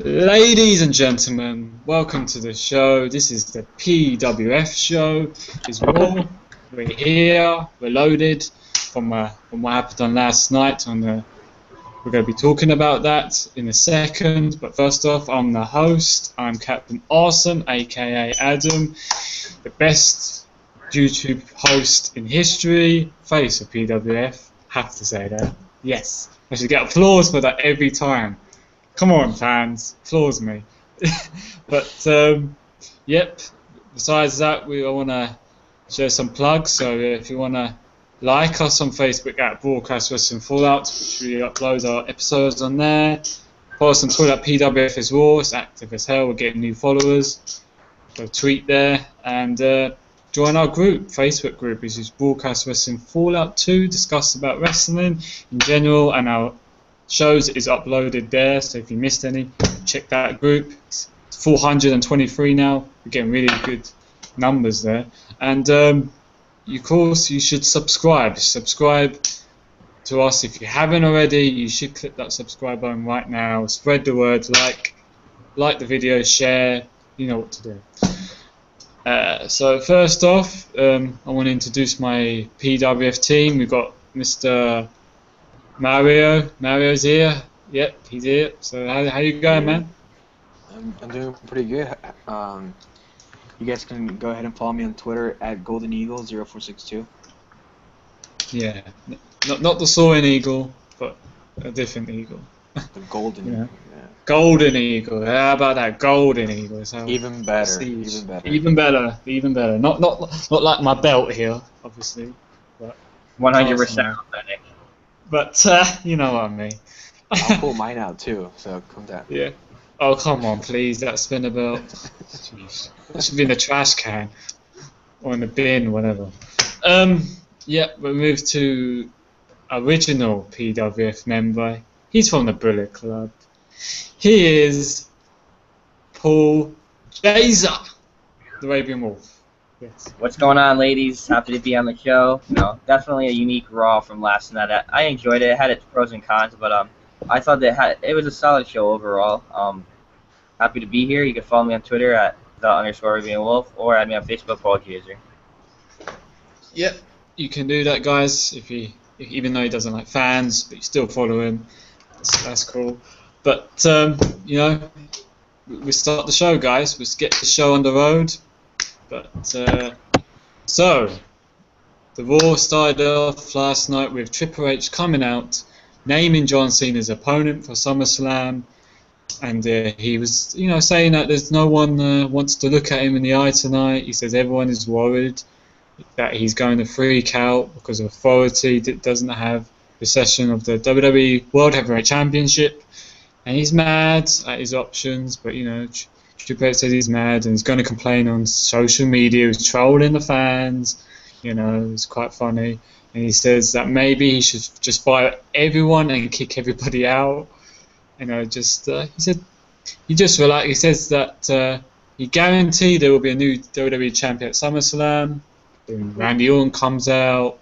Ladies and gentlemen, welcome to the show. This is the PWF show. It's Raw. We're here. We're loaded from what happened on last night. We're going to be talking about that in a second. But first off, I'm the host. I'm Captain Awesome, aka Adam, the best YouTube host in history. Face of PWF. Have to say that. Yes, I should get applause for that every time. Come on, fans, applause me. But yep. Besides that, I want to share some plugs. So if you want to like us on Facebook at Broadcast Wrestling Fallout, which we upload our episodes on there. Follow us on Twitter at PWF is Raw. It's active as hell. We're getting new followers. So tweet there and join our group, Facebook group, which is Broadcast Wrestling Fallout 2. Discuss about wrestling in general, and our shows is uploaded there, so if you missed any, check that group. It's 423 now. We're getting really good numbers there. And of course, you should subscribe. Subscribe to us if you haven't already. You should click that subscribe button right now. Spread the word, like the video, share. You know what to do. So first off, I want to introduce my PWF team. We've got Mr. Mario. Mario's here. Yep, he's here. So how you going, man? I'm doing pretty good. You guys can go ahead and follow me on Twitter at GoldenEagle0462. Yeah, not the soaring eagle, but a different eagle. The golden Yeah. eagle. Yeah. Golden eagle. How about that? Golden eagle. So Even better. Even better. Even better. Not like my belt here, obviously. But 100% authentic. But you know what I mean. I'll pull mine out too, so come down. Yeah. Oh, come on, please. That spinner belt. Jeez. That should be in the trash can. Or in the bin, whatever. Yeah, we move to original PWF member. He's from the Bullet Club. He is Paul Jazer, the Arabian Wolf. Yes. What's going on, ladies? Happy to be on the show. Definitely a unique Raw from last night. I enjoyed it. It had its pros and cons, but I thought that it was a solid show overall. Happy to be here. You can follow me on Twitter at _ArabianWolf or add me on Facebook, Paul Jazer. Yep, you can do that, guys. Even though he doesn't like fans, but you still follow him. That's cool. But we start the show, guys. Let's get the show on the road. But so the Raw started off last night with Triple H coming out, naming John Cena's opponent for SummerSlam, and he was, saying that there's no one wants to look at him in the eye tonight. He says everyone is worried that he's going to freak out because of authority that doesn't have possession of the WWE World Heavyweight Championship, and he's mad at his options. But Triple H says he's mad and he's going to complain on social media. He's trolling the fans. It's quite funny. And he says that maybe he should just fire everyone and kick everybody out. He said he just relaxed. He says that he guaranteed there will be a new WWE champion at SummerSlam. Then Randy Orton comes out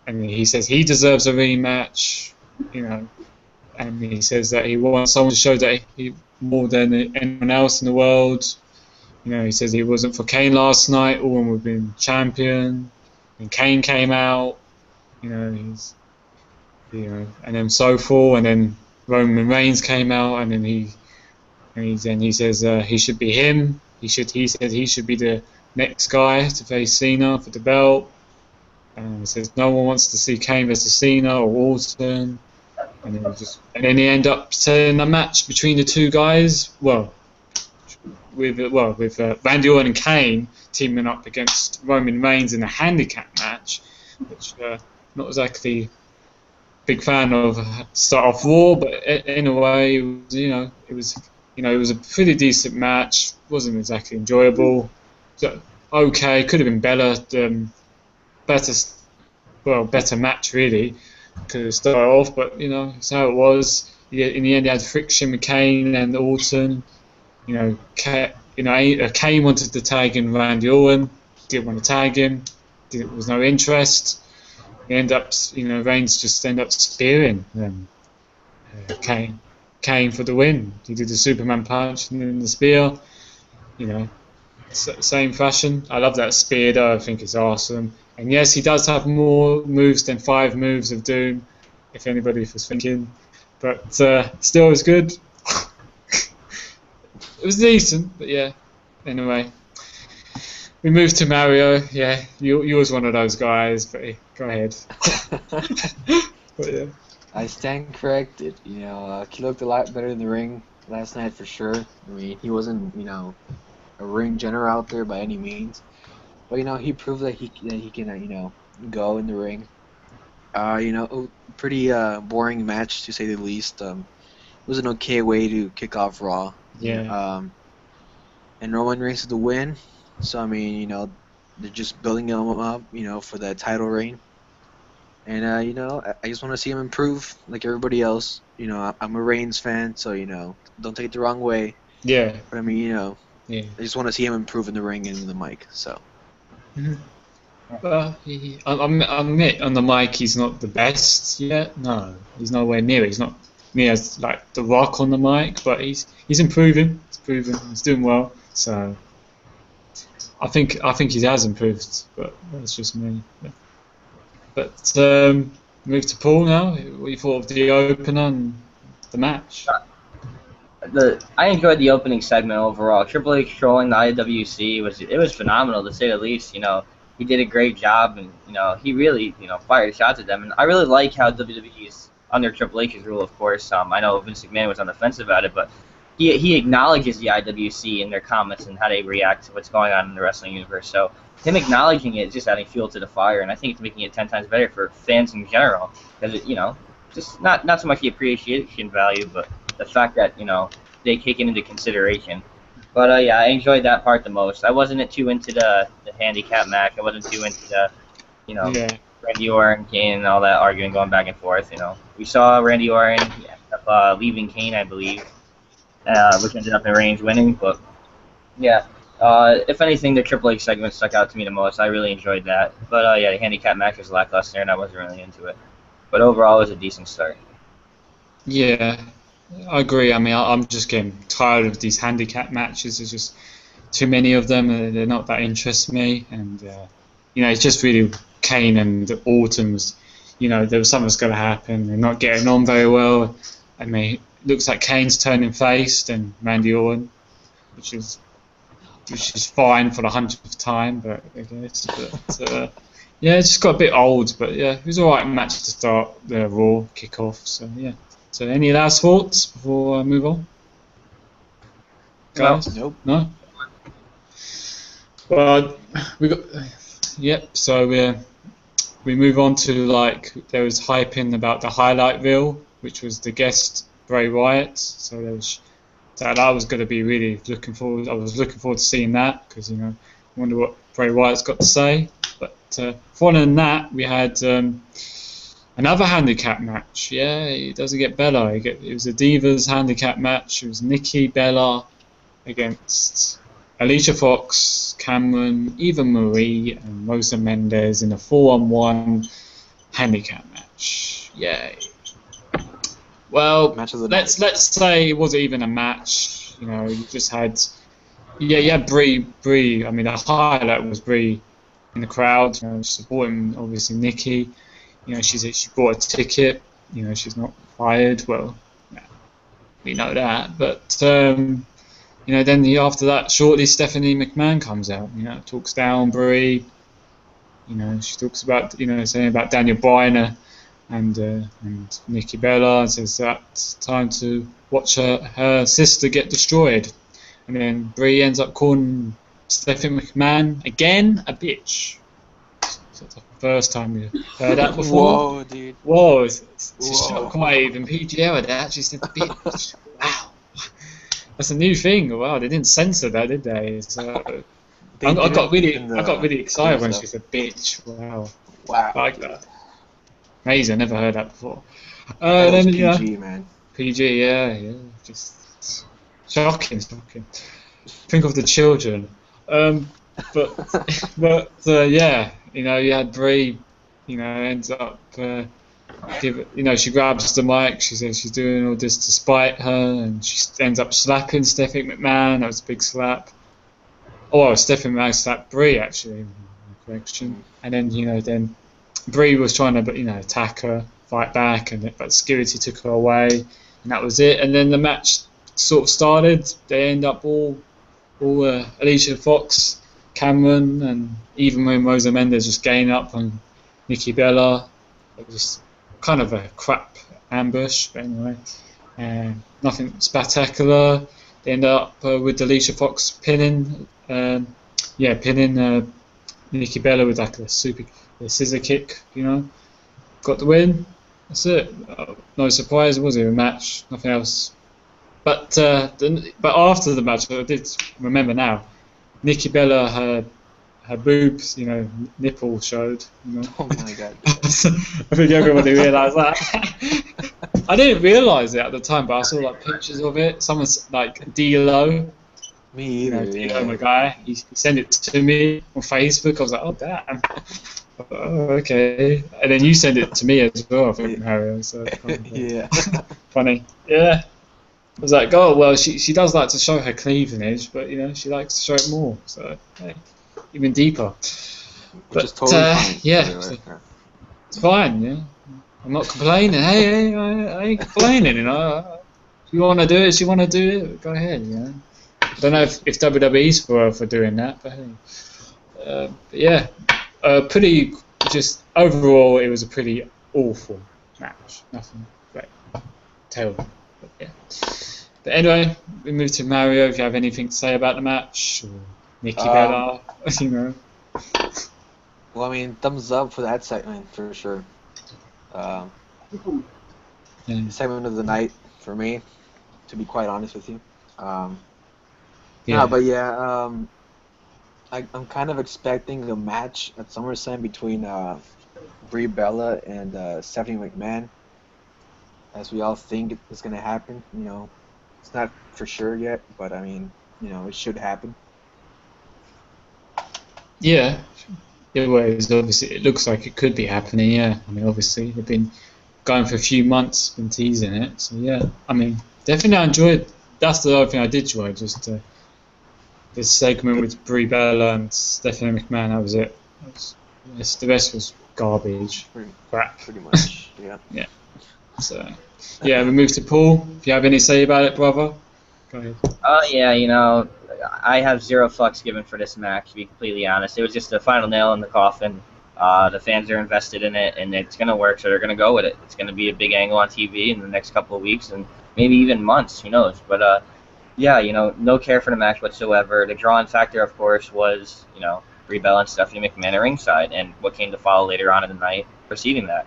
and he says he deserves a rematch. And he says that he wants someone to show that he more than anyone else in the world. He says he wasn't for Kane last night. Orton would have been champion. And Kane came out. And then so forth. And then Roman Reigns came out. And then he says he should be him. He said he should be the next guy to face Cena for the belt. And he says no one wants to see Kane versus Cena or Orton. And then he ended up setting a match between the two guys. With Randy Orton and Kane teaming up against Roman Reigns in a handicap match, which not exactly big fan of to start off Raw, but in a way, it was a pretty decent match. Wasn't exactly enjoyable. So, okay, could have been better match really. Could have started off, but it's how it was. In the end, he had friction with Kane and Orton. Kane wanted to tag in Randy Orton, didn't want to tag him. There was no interest. He ended up, Reigns just ended up spearing Kane. Kane for the win. He did the Superman punch and then the spear. You know, same fashion. I love that spear though. I think it's awesome. And yes, he does have more moves than 5 moves of Doom, if anybody was thinking. But still, it was good. It was decent, but yeah. Anyway, we moved to Mario. Yeah, you was one of those guys, but go ahead. But yeah. I stand corrected. You know, he looked a lot better in the ring last night for sure. I mean, he wasn't, you know, a ring general out there by any means, but you know, he proved that he can, you know, go in the ring. You know, pretty boring match to say the least. It was an okay way to kick off Raw. Yeah. And Roman Reigns to the win. So I mean, you know, they're just building him up, you know, for that title reign. And you know, I just want to see him improve like everybody else. You know, I'm a Reigns fan, so you know, don't take it the wrong way. Yeah. But I mean, you know, Yeah. I just want to see him improve in the ring and in the mic. So. I admit on the mic he's not the best yet. No, he's nowhere near it. He's not near as like The Rock on the mic, but he's improving. He's improving. He's doing well. So I think he has improved, but that's just me. Yeah. But move to Paul now. What you thought of the opener and the match? I enjoyed the opening segment overall. Triple H trolling the IWC was phenomenal to say the least. You know, he did a great job, and you know, he really, you know, fired shots at them. And I really like how WWE is under Triple H's rule, of course. I know Vince McMahon was on the fence about it, but he acknowledges the IWC in their comments and how they react to what's going on in the wrestling universe. So him acknowledging it is just adding fuel to the fire, and I think it's making it 10 times better for fans in general. Because, you know, just not so much the appreciation value, but the fact that, you know, they take it into consideration. But yeah, I enjoyed that part the most. I wasn't too into the handicap match. I wasn't too into the, you know, Randy Orton, Kane, and all that arguing going back and forth. You know, we saw Randy Orton leaving Kane, I believe, which ended up in Reigns winning. But yeah, if anything, the Triple H segment stuck out to me the most. I really enjoyed that. But yeah, the handicap match was lackluster, and I wasn't really into it. But overall, it was a decent start. Yeah, I agree. I mean, I'm just getting tired of these handicap matches. There's just too many of them. They're not that interest me. And, you know, it's just really Kane and Orton's, you know, there was something's going to happen. They're not getting on very well. I mean, it looks like Kane's turning face and Randy Orton, which is fine for the 100th time, but I guess. But, yeah, it just got a bit old. But, yeah, it was all right match to start the Raw kickoff. So, yeah. So, any last thoughts before I move on? Guys? Nope. No? Well, we got. Yep. So we move on to like there was hyping about the highlight reel, which was the guest Bray Wyatt. So that was going to be really looking forward. I was looking forward to seeing that because you know I wonder what Bray Wyatt's got to say. But following that, we had. Another handicap match, yeah, it doesn't get better. It was a Divas handicap match. It was Nikki Bella against Alicia Fox, Cameron, Eva Marie, and Rosa Mendez in a 4-on-1 handicap match. Yay! Well, let's say it wasn't even a match. You know, you just had Brie. I mean, the highlight was Brie in the crowd, you know, supporting obviously Nikki. You know, she bought a ticket. You know, she's not fired. Well, we know that. But you know, then after that, shortly Stephanie McMahon comes out. You know, talks down Brie. You know, she talks about saying about Daniel Bryan and Nikki Bella, and says that's time to watch her sister get destroyed. And then Brie ends up calling Stephanie McMahon again a bitch. So it's the first time you heard that before. Whoa, dude. Whoa, it's quite even PGL. They actually said bitch. Wow. That's a new thing. Wow, they didn't censor that, did they? So I got really excited when she said bitch. Wow. I like that. Amazing, never heard that before. Then, PG, man. PG, yeah. Just shocking. Think of the children. But yeah, you know, you had Brie, you know, ends up she grabs the mic. She says she's doing all this to spite her, and she ends up slapping Stephanie McMahon. That was a big slap. Oh, well, Stephanie McMahon slapped Brie actually. Correction. And then then Brie was trying to attack her, fight back, but security took her away, and that was it. And then the match sort of started. They end up all Alicia Fox, Cameron, and even when Rosa Mendes just gaining up on Nikki Bella. It was just kind of a crap ambush, but anyway, nothing spectacular. They end up with Alicia Fox pinning Nikki Bella with like a scissor kick, got the win. That's it. No surprise, was it? A match, nothing else. But after the match, I did remember now, Nikki Bella, her boobs, nipple showed. Oh my god. I think everybody realised that. I didn't realise it at the time, but I saw like pictures of it. Someone's like D-Lo. Me either. D-Lo, my guy. He sent it to me on Facebook. I was like, oh damn. Oh, okay. And then you sent it to me as well, I think, Mario. So yeah. Funny. Yeah. I was like, oh well, she does like to show her cleavage, but she likes to show it more. So hey, even deeper. Which is totally fine. Yeah, it's fine. Yeah, I'm not complaining. Hey, I ain't complaining. If you want to do it, you want to do it. Go ahead. I don't know if WWE's for doing that, but hey. But yeah, pretty. Just overall, it was a pretty awful match. Nothing great. Terrible. But yeah. But anyway, we move to Mario. If you have anything to say about the match, or Nikki Bella, Well, I mean, thumbs up for that segment for sure. Segment of the night for me, to be quite honest with you. I'm kind of expecting a match at SummerSlam between Brie Bella and Stephanie McMahon, as we all think it's going to happen. It's not for sure yet, but I mean, it should happen. Yeah. It was obviously. It looks like it could be happening. Yeah. I mean, obviously they've been going for a few months, been teasing it. So yeah. I mean, definitely I enjoyed. That's the other thing I did enjoy. Just this segment with Brie Bella and Stephanie McMahon. That was it. The rest was garbage. Crap. Pretty much. Yeah. Yeah. So. Yeah, we move to Paul. If you have any say about it, brother, go ahead. Yeah, I have zero fucks given for this match, to be completely honest. It was just the final nail in the coffin. The fans are invested in it, and it's going to work, so they're going to go with it. It's going to be a big angle on TV in the next couple of weeks, and maybe even months, who knows. But, no care for the match whatsoever. The drawing factor, of course, was, Brie Bella and Stephanie McMahon at ringside, and what came to follow later on in the night preceding that.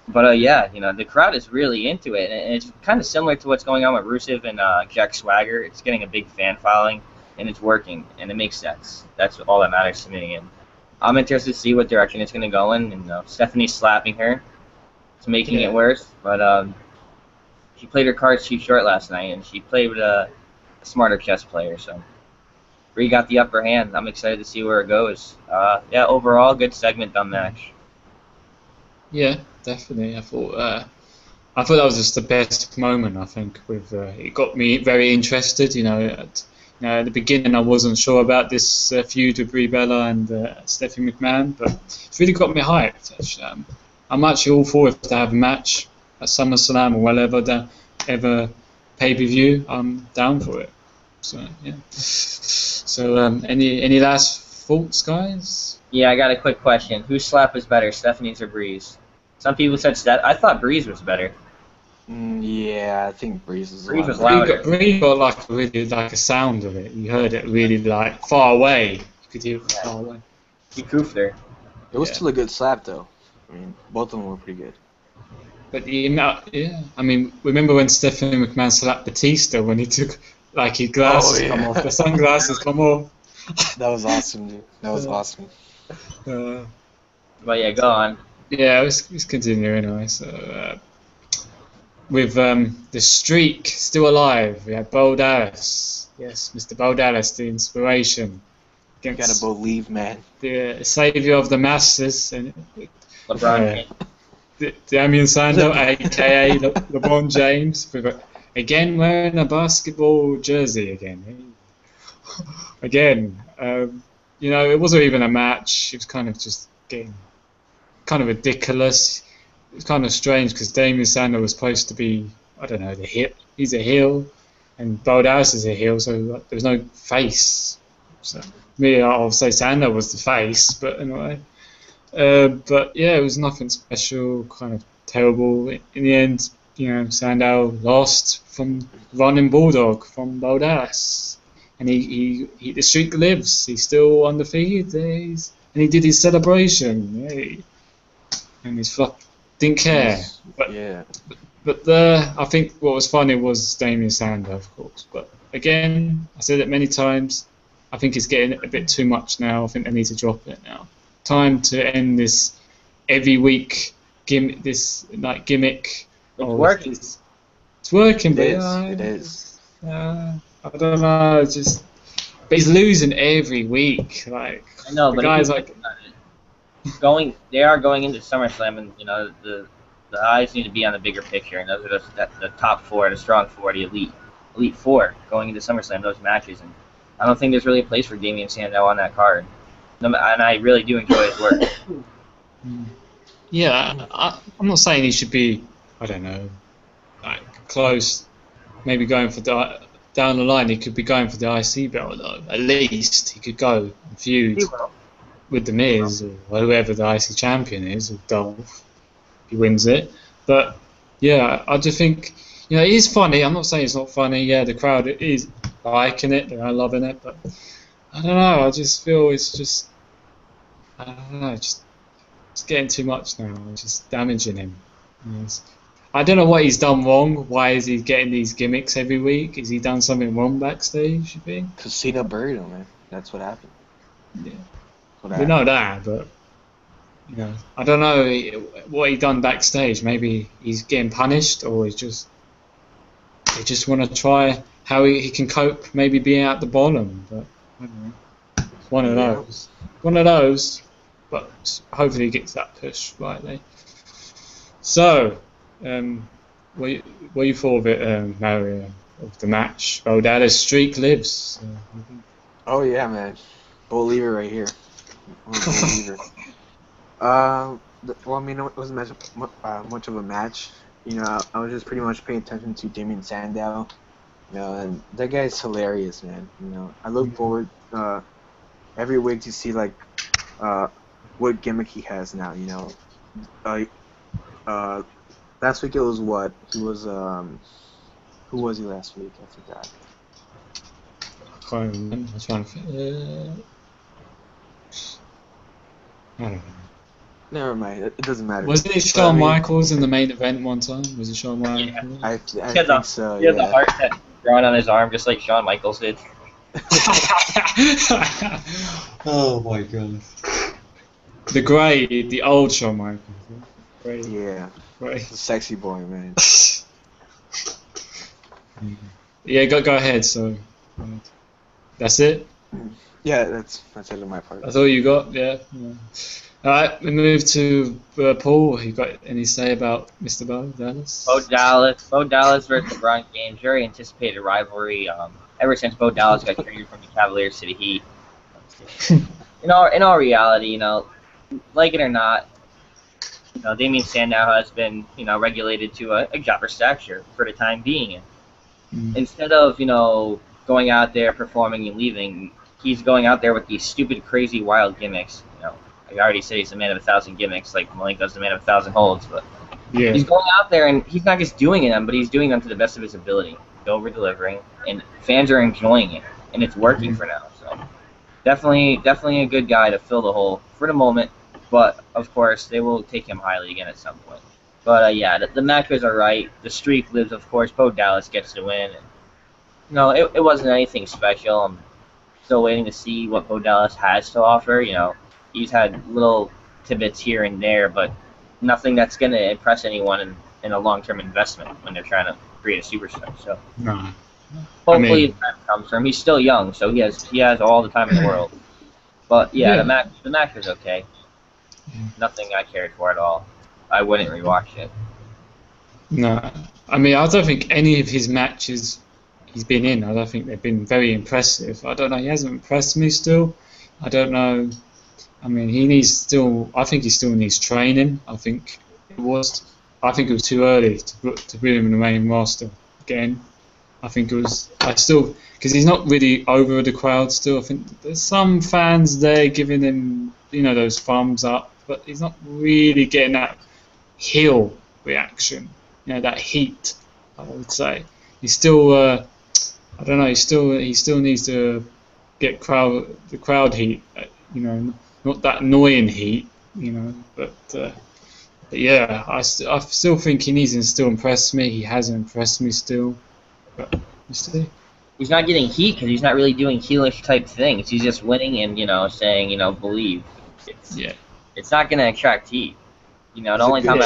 But, the crowd is really into it, and it's kind of similar to what's going on with Rusev and Jack Swagger. It's getting a big fan following, and it's working, and it makes sense. That's all that matters to me, and I'm interested to see what direction it's going to go in, and Stephanie's slapping her. It's making it worse, but she played her cards too short last night, and she played with a smarter chess player, so Brie got the upper hand. I'm excited to see where it goes. Overall, good segment, dumb match. Yeah, definitely. I thought that was just the best moment. I think with it got me very interested. At the beginning I wasn't sure about this feud with Brie Bella and Stephanie McMahon, but it's really got me hyped. Actually. I'm actually all for it to have a match at SummerSlam or whatever ever pay-per-view. I'm down for it. So yeah. So any last thoughts, guys? Yeah, I got a quick question. Whose slap was better, Stephanie's or Brie's? Some people said I thought Brie's was better. Yeah, I think Brie's was louder. Brie got really a sound of it. You heard it really far away. You could hear it far away. He goofed her. It was still a good slap though. I mean, both of them were pretty good. But I mean, remember when Stephanie McMahon slapped Batista when he took his glasses come off, the sunglasses come off. That was awesome, dude. That was awesome. But yeah, go on. Yeah, let's continue anyway. So with the streak still alive, we had Bo Dallas. Yes, Mr. Bo Dallas, the inspiration. You gotta believe, man. The savior of the masses. And LeBron. Damian Sandow, aka LeBron James, again wearing a basketball jersey again. Again, it wasn't even a match. It was kind of just getting kind of ridiculous. It was kind of strange because Damian Sandow was supposed to be, I don't know, the heel. He's a heel, and Bo Dallas is a heel, so there was no face. So me, I'll say Sandow was the face, but anyway. But yeah, it was nothing special. Kind of terrible. In the end, Sandow lost from running Bulldog from Bo Dallas. And he the streak lives. He's still undefeated. And he did his celebration. Yay. And his flop didn't care. But, yeah. But I think what was funny was Damian Sandow, of course. But again, I said it many times. I think it's getting a bit too much now. I think they need to drop it now. Time to end this every week gimmick. It's working. It's working, but it is. I don't know, but he's losing every week. Like, I know, the but guys they are going into SummerSlam, and the eyes need to be on the bigger picture, and those are the top four, the strong four, the elite four going into SummerSlam, those matches, and I don't think there's really a place for Damian Sandow on that card, and I really do enjoy his work. Yeah, I'm not saying he should be, I don't know, like close, maybe going for down the line, he could be going for the IC belt though. At least he could go and feud with the Miz or whoever the IC champion is, or Dolph. He wins it. But yeah, I just think it is funny. I'm not saying it's not funny. Yeah, the crowd is liking it, they're loving it. But I don't know. I just feel it's I don't know. It's getting too much now. It's just damaging him. I don't know what he's done wrong. Why is he getting these gimmicks every week? Has he done something wrong backstage, you think? Because Cena buried him, man. That's what happened. Yeah. We know that, but I don't know what he done backstage. Maybe he's getting punished, or they just want to try how he can cope, maybe being at the bottom. But I don't know. It's one of those. One of those. But hopefully he gets that push rightly. So. What you thought of it, Mario, of the match? Bo Dallas' streak lives. Oh yeah, man, believer right here. Believer. Well, I mean, it wasn't much of a match. I was just pretty much paying attention to Damian Sandow. And that guy's hilarious, man. I look forward every week to see what gimmick he has now. Last week it was what? He was, who was he last week? I forgot. I can't remember. I'm trying to think. I don't know. Never mind. It doesn't matter. Wasn't it Shawn Michaels in the main event one time? Was it Shawn Michaels? Yeah. I think so, He had the heart that drawn on his arm just like Shawn Michaels did. Oh my god. The old Shawn Michaels. Great. Yeah. Right. The sexy boy, man. Yeah, go ahead. So, that's it. Yeah, that's it on my part. That's all you got. Yeah. All right, we move to Paul. You got any say about Mr. Bo Dallas? Bo Dallas versus LeBron James. Very anticipated rivalry. Ever since Bo Dallas got traded from the Cavalier City Heat. In all reality, like it or not. Damian Sandow has been, regulated to a jobber stature for the time being. Instead of, going out there, performing and leaving, he's going out there with these stupid, crazy, wild gimmicks. I already said he's a man of 1,000 gimmicks, like Malenko's the man of 1,000 holds, but yeah. He's going out there and he's not just doing them, but he's doing them to the best of his ability, over-delivering, and fans are enjoying it, and it's working for now. So definitely a good guy to fill the hole for the moment. But, of course, they will take him highly again at some point. But, yeah, the matches are right. The streak lives, of course. Bo Dallas gets the win. And, it wasn't anything special. I'm still waiting to see what Bo Dallas has to offer. He's had little tidbits here and there, but nothing that's going to impress anyone in a long-term investment when they're trying to create a superstar. So, hopefully the time comes for him. He's still young, so he has all the time in the world. But, yeah. The match was okay. Nothing I cared for at all. I wouldn't rewatch it. No, I mean I don't think any of his matches he's been in. I don't think they've been very impressive. I don't know. He hasn't impressed me still. I don't know. I mean, he needs still. I think he still needs training. I think it was. I think it was too early to put him in the main roster again. I think it was. I still because he's not really over the crowd still. I think there's some fans there giving him, those thumbs up, but he's not really getting that heel reaction. That heat. I would say he's still. I don't know. He still needs to get the crowd heat. Not that annoying heat. But yeah, I still think he needs to still impress me. He hasn't impressed me still. But you see. He's not getting heat because he's not really doing heelish type things. He's just winning and saying believe. It's not going to attract heat. The only time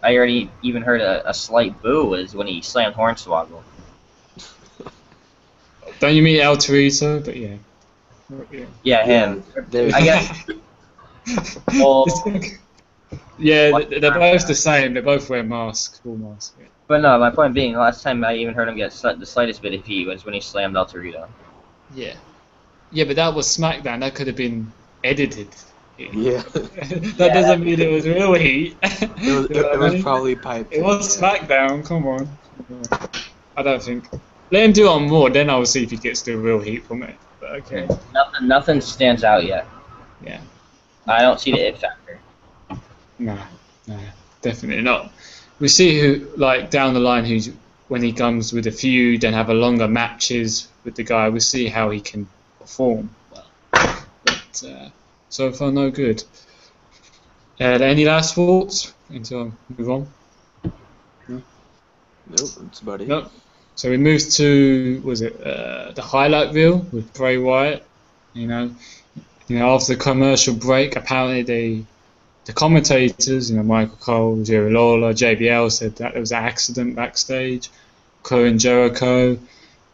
I already even heard a slight boo was when he slammed Hornswoggle. Don't you mean El Torito? But yeah. Yeah, him. Yeah, I guess. Well, yeah, they're both the same. They both wear masks, full masks. Yeah. But no, my point being, the last time I even heard him get the slightest bit of heat was when he slammed El Torito. Yeah. Yeah, but that was SmackDown. That could have been edited. Yeah. That doesn't mean it was real heat. It was probably piped. It was SmackDown. Come on. I don't think. Let him do it on Raw, then I'll see if he gets the real heat from it. But okay. Nothing stands out yet. Yeah. I don't see the it factor. Nah, definitely not. We see who, down the line, when he comes with a feud and have a longer matches with the guy, we'll see how he can perform. But so far, no good. Any last thoughts until I move on? Nope, that's about it. Nope. So we moved to, the highlight reel with Bray Wyatt. After the commercial break, apparently the commentators, Michael Cole, Jerry Lawler, JBL said that there was an accident backstage. Cole Jericho,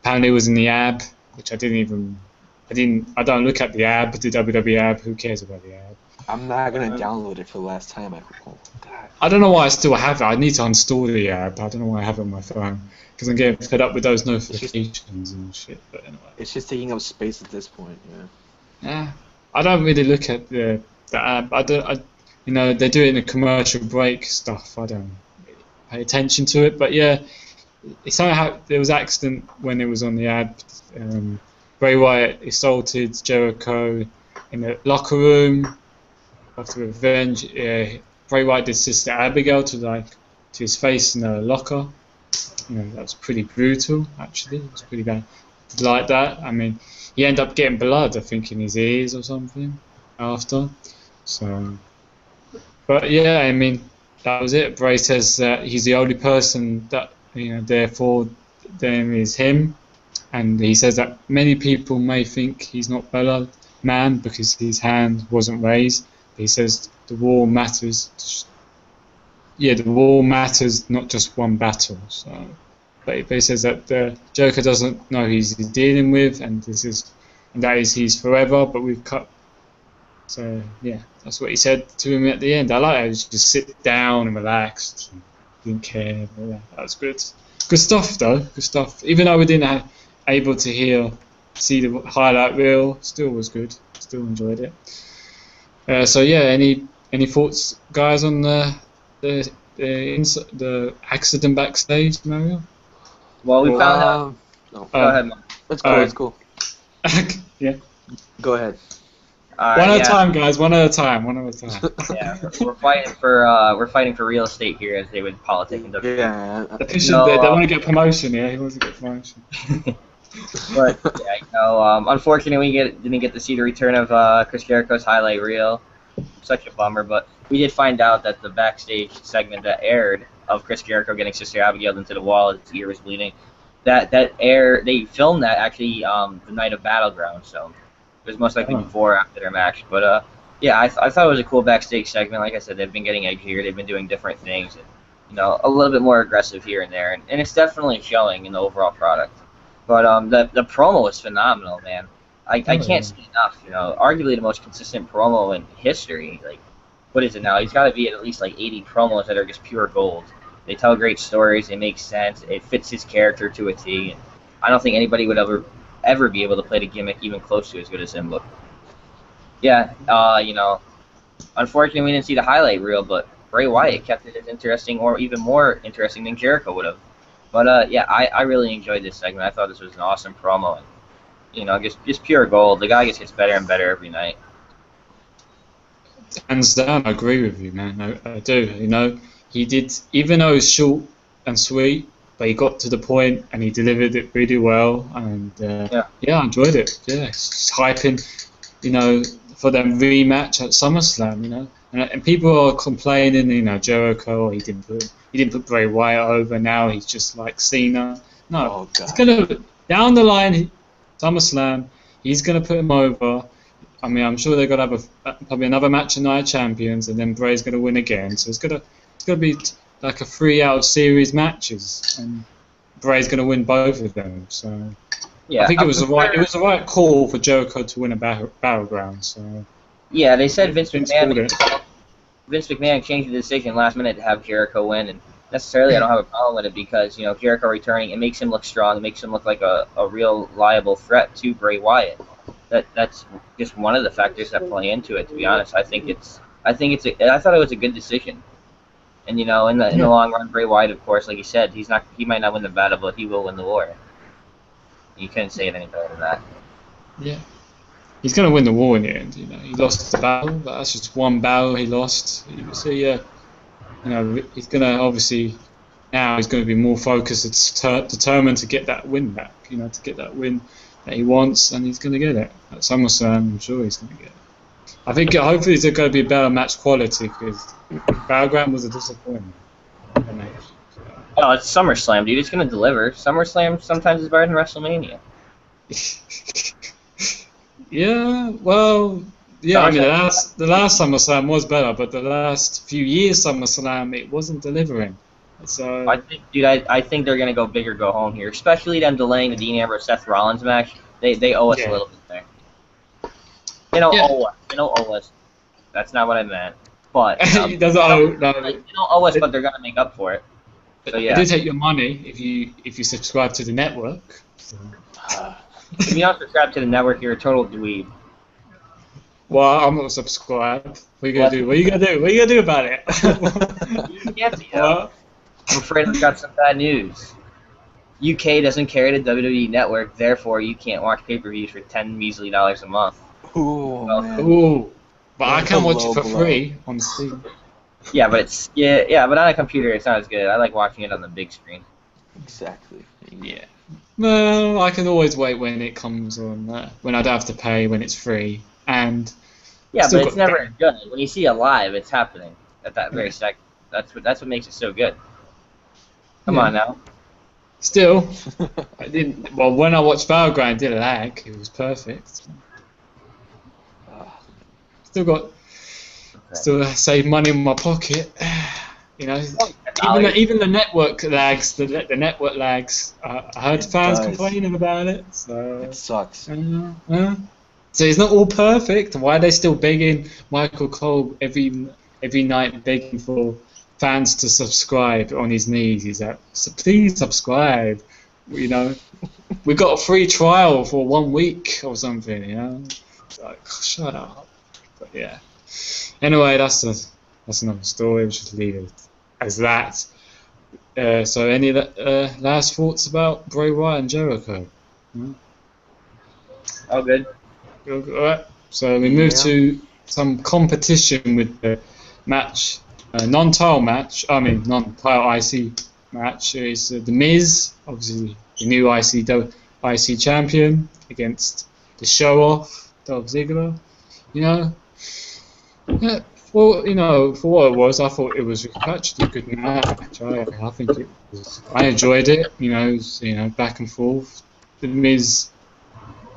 apparently it was in the ab, which I don't look at the ab, the WWE ab. Who cares about the ab? I'm not gonna download it for the last time. God. I don't know why I still have it. I need to install the app. I don't know why I have it on my phone because I'm getting fed up with those notifications and shit. But anyway, it's just taking up space at this point. Yeah. I don't really look at the app. They do it in the commercial break stuff. I don't really pay attention to it. But yeah, it's somehow there was an accident when it was on the ad. Bray Wyatt assaulted Jericho in the locker room after revenge. Bray Wyatt did Sister Abigail to his face in a locker. That was pretty brutal, actually. It was pretty bad. Like that. I mean, he ended up getting blood, I think, in his ears or something after. So, but yeah, I mean, that was it. Bray says that he's the only person that, therefore, them is him. And he says that many people may think he's not Bella Man because his hand wasn't raised. He says the war matters. Yeah, the war matters, not just one battle. So, but he says that the Joker doesn't know who he's dealing with, and that is he's forever. But we've cut. So yeah, that's what he said to him at the end. I like how he just sit down and relaxed, and didn't care. But yeah, that was good. Good stuff though. Good stuff. Even though we didn't able to see the highlight reel, still was good. Still enjoyed it. So yeah, any thoughts, guys, on the accident backstage, Mario? Well, we found out. No, go ahead, man. That's cool. That's cool. Yeah. Go ahead. One at a time, guys. One at a time. Yeah, we're fighting for real estate here, as they would politic in WWE. Yeah. They want to get promotion. Yeah, he wants to get promotion. But yeah, unfortunately, we didn't get to see the return of Chris Jericho's highlight reel. Such a bummer, but we did find out that the backstage segment that aired of Chris Jericho getting Sister Abigail into the wall, his ear was bleeding. They filmed that actually the night of Battleground, so it was most likely before or after their match. But yeah, I thought it was a cool backstage segment. Like I said, they've been getting edgier, they've been doing different things, and, a little bit more aggressive here and there, and it's definitely showing in the overall product. But the promo was phenomenal, man. I can't say enough. Arguably the most consistent promo in history. what is it now? He's got to be at least like 80 promos that are just pure gold. They tell great stories. They make sense. It fits his character to a T. And I don't think anybody would ever be able to play the gimmick even close to as good as him. But yeah, unfortunately we didn't see the highlight reel, but Bray Wyatt kept it as interesting or even more interesting than Jericho would have. But yeah, I really enjoyed this segment. I thought this was an awesome promo. And, just pure gold. The guy just gets better and better every night. Hands down, I agree with you, man. I do. He did, even though it was short and sweet, but he got to the point and he delivered it really well. And yeah, I enjoyed it. Yeah, just hyping, for them rematch at SummerSlam. And people are complaining, Jericho, he didn't put Bray Wyatt over. Now he's just like Cena. No, it's gonna down the line, SummerSlam, he's gonna put him over. I mean, I'm sure they're gonna have probably another match of Night of Champions, and then Bray's gonna win again. So it's gonna be like a 3 out of series matches, and Bray's gonna win both of them. So yeah, I think it was the right call for Jericho to win a battleground. So yeah, they said Vince McMahon changed the decision last minute to have Jericho win, and necessarily I don't have a problem with it because Jericho returning, it makes him look strong, it makes him look like a real liable threat to Bray Wyatt. That's just one of the factors that play into it. To be honest, I thought it was a good decision. And in the long run, Bray Wyatt, of course, like you said, he might not win the battle, but he will win the war. You couldn't say it any better than that. Yeah, he's gonna win the war in the end. He lost the battle, but that's just one battle he lost. So yeah, he's gonna obviously now he's gonna be more focused, determined to get that win back. To get that win that he wants, and he's gonna get it at SummerSlam. I'm sure he's gonna get it. I think hopefully it's going to be better match quality because Battleground was a disappointment. Oh, it's SummerSlam, dude. It's going to deliver. SummerSlam sometimes is better than WrestleMania. Yeah, well, yeah. I mean, the last SummerSlam was better, but the last few years SummerSlam it wasn't delivering. So I think they're going to go big or go home here, especially them delaying the Dean Ambrose Seth Rollins match. They owe us a little bit there. They don't owe us. That's not what I meant. But he doesn't owe. No. They don't owe us, but they're gonna make up for it. So yeah. They do take your money if you subscribe to the network. So. If you don't subscribe to the network, you're a total dweeb. Well, I'm not subscribed. What are you gonna do? What are you gonna do about it? You can't be. I'm afraid I've got some bad news. UK doesn't carry the WWE network, therefore you can't watch pay-per-views for $10 measly a month. Ooh, but I can watch it for free on Steam. Yeah, but but on a computer it's not as good. I like watching it on the big screen. Exactly. Yeah. Well, I can always wait when it comes on, when I don't have to pay, when it's free, and yeah, but it's never good. When you see it live, it's happening at that very second. That's what makes it so good. Come on now. Still, I didn't. Well, when I watched Battleground, it didn't lag. It was perfect. Still save money in my pocket. Even the network lags. The network lags. I heard fans complaining about it. So it sucks. So it's not all perfect. Why are they still begging Michael Cole every night, begging for fans to subscribe on his knees? He's like, so please subscribe. We got a free trial for 1 week or something. It's like, shut up. But yeah. Anyway, that's another story. We should leave it as that. So any last thoughts about Bray Wyatt and Jericho? All good. All right. So we move to some competition with the match. Non-title match, non-title IC match is The Miz, obviously the new IC champion, against the show-off, Dolph Ziggler. For what it was, I thought it was actually a good match. I think it was. I enjoyed it. It was, back and forth. The Miz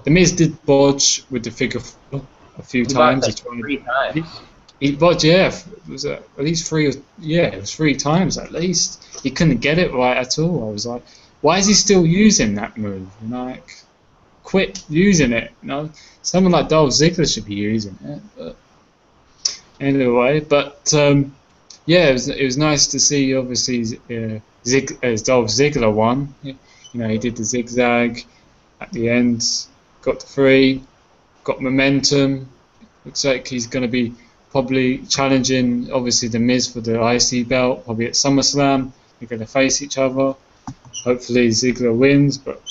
did bodge with the figure four a few times. Three times. It was at least three. Yeah, it was 3 times at least. He couldn't get it right at all. I was like, why is he still using that move? Quit using it. Someone like Dolph Ziggler should be using it. But Anyway, but yeah, it was nice to see. Obviously, Dolph Ziggler won. You know, he did the zigzag at the end, got the 3, got momentum. Looks like he's going to be probably challenging, obviously, the Miz for the IC belt, probably at SummerSlam. They're going to face each other. Hopefully, Ziggler wins, but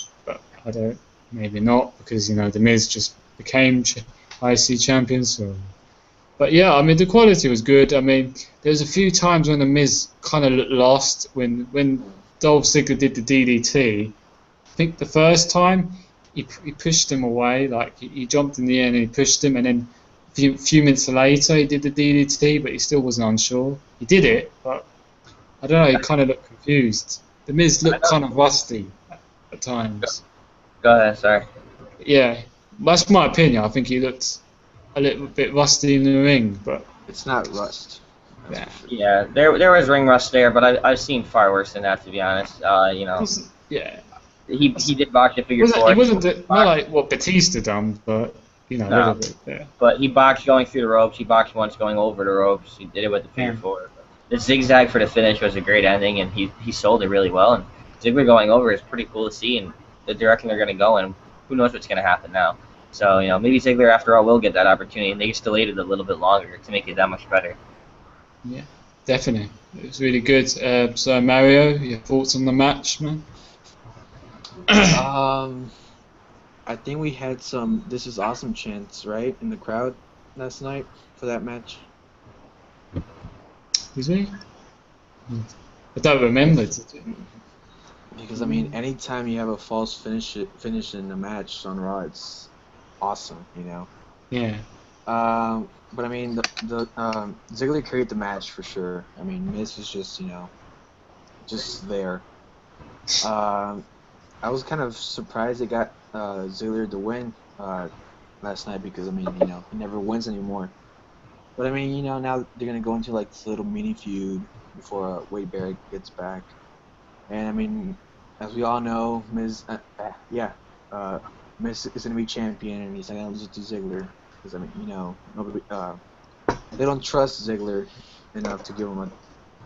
I don't. Maybe not, because you know the Miz just became IC champion. So, but yeah, I mean the quality was good. I mean, there was a few times when the Miz kind of looked lost when Dolph Ziggler did the DDT. I think the first time he pushed him away, like he jumped in the air and he pushed him, and then a few minutes later he did the DDT, but he still wasn't unsure. He did it, but I don't know. He kind of looked confused. The Miz looked kind of rusty at times. Go ahead, sorry. Yeah, that's my opinion. I think he looked a little bit rusty in the ring, but It's not rust. yeah, Yeah, there was ring rust there, but I've seen far worse than that, to be honest. You know, yeah. he did box a figure four. It wasn't not like what Batista done, but you know, a little bit. Yeah. But he boxed going through the ropes. He boxed once going over the ropes. He did it with the figure four. The zigzag for the finish was a great ending, and he sold it really well. And Ziggler going over is pretty cool to see, and the direction they're going to go in. Who knows what's going to happen now? So, you know, maybe Ziggler, after all, will get that opportunity, and they just delayed it a little bit longer to make it that much better. Yeah, definitely. It was really good. So, Mario, your thoughts on the match, man? I think we had some "This is awesome" chants, right, in the crowd last night for that match. Was we? I don't remember. Because I mean, anytime you have a false finish in a match on Raw, it's awesome, you know. Yeah. But I mean, the Ziggler carried the match for sure. I mean, Miz was just, you know, just there. I was kind of surprised they got Ziggler to win last night, because I mean, you know, he never wins anymore. But I mean, you know, now they're gonna go into like this little mini feud before Wade Barrett gets back. And I mean, as we all know, Miz is gonna be champion, and he's not gonna lose it to Ziggler, because I mean, you know, nobody, they don't trust Ziggler enough to give him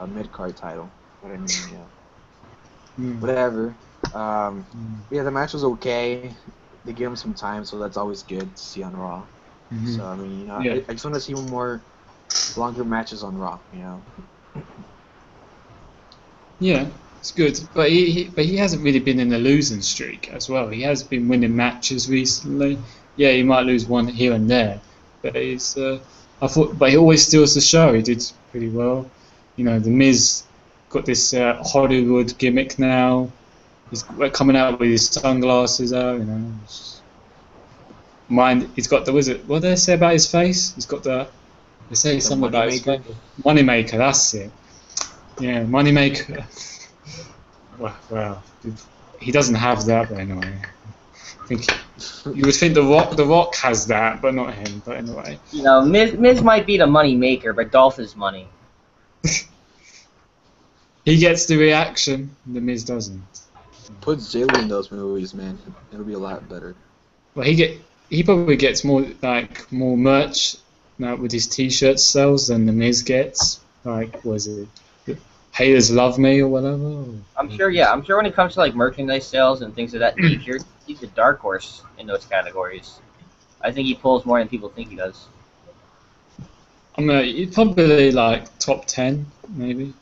a mid card title. But I mean, you know, whatever. Yeah, the match was okay. They gave him some time, so that's always good to see on Raw. So I mean, you know, Yeah. I just want to see more longer matches on Raw. You know. Yeah, it's good, but he hasn't really been in a losing streak as well. He has been winning matches recently. Yeah, he might lose one here and there, but he's but he always steals the show. He did pretty well. You know, the Miz got this Hollywood gimmick now. He's coming out with his sunglasses out. You know, he's got the what did they say about his face? He's got they say something about his face. Moneymaker, that's it. Yeah, Moneymaker. Well, he doesn't have that, but anyway. I think you would think the Rock has that, but not him. But anyway. You know, Miz might be the money maker, but Dolph is money. He gets the reaction, the Miz doesn't. Put Ziggler in those movies, man. It'll be a lot better. Well, he probably gets more merch with his T-shirt sales than the Miz gets. Like, was it Haters Love Me or whatever? I'm sure. Yeah, I'm sure when it comes to like merchandise sales and things of that nature, he's a dark horse in those categories. I think he pulls more than people think he does. I mean, he's probably like top 10, maybe.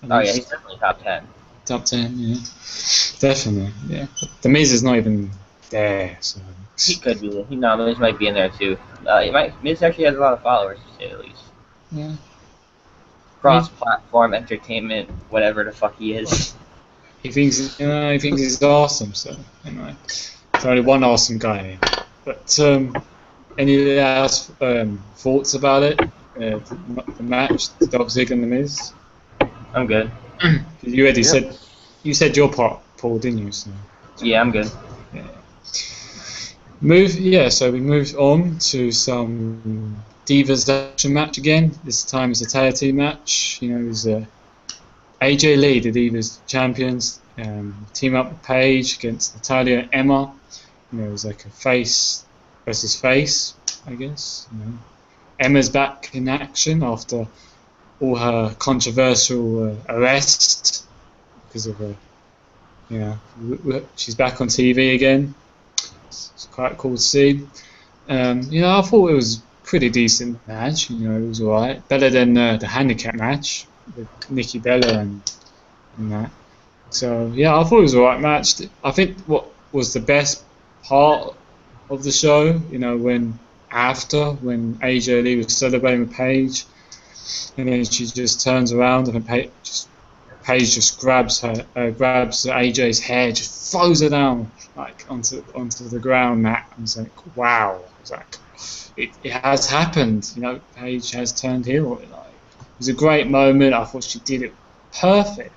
Oh yeah, he's definitely top 10. Top 10, yeah. Definitely, yeah. But the Miz is not even there, so. He could be. No, Miz might be in there too. Miz actually has a lot of followers, to say the least. Yeah. Cross-platform entertainment, whatever the fuck he is. He thinks he's awesome, so anyway. There's only one awesome guy here. But any else thoughts about it? The match, the Dolph Ziggler and the Miz? I'm good. You already said your part, Paul, didn't you? So. Yeah, I'm good. Yeah. So we moved on to some Divas action match again. This time it's a tag team match. You know, it was AJ Lee, the Divas champions, team up with Paige against Natalia and Emma. You know, it was like a face versus face, I guess. You know. Emma's back in action after all her controversial arrest because of her. She's back on TV again. It's quite cool to see. I thought it was a pretty decent match. It was alright. Better than the handicap match with Nikki Bella and that. So, I thought it was a right match. I think what was the best part of the show, when AJ Lee was celebrating with Paige, and then she just turns around and Paige just grabs AJ's hair, just throws her down like onto the ground. That I was like, wow! I was like, it has happened. Paige has turned heel. It was a great moment. I thought she did it perfect.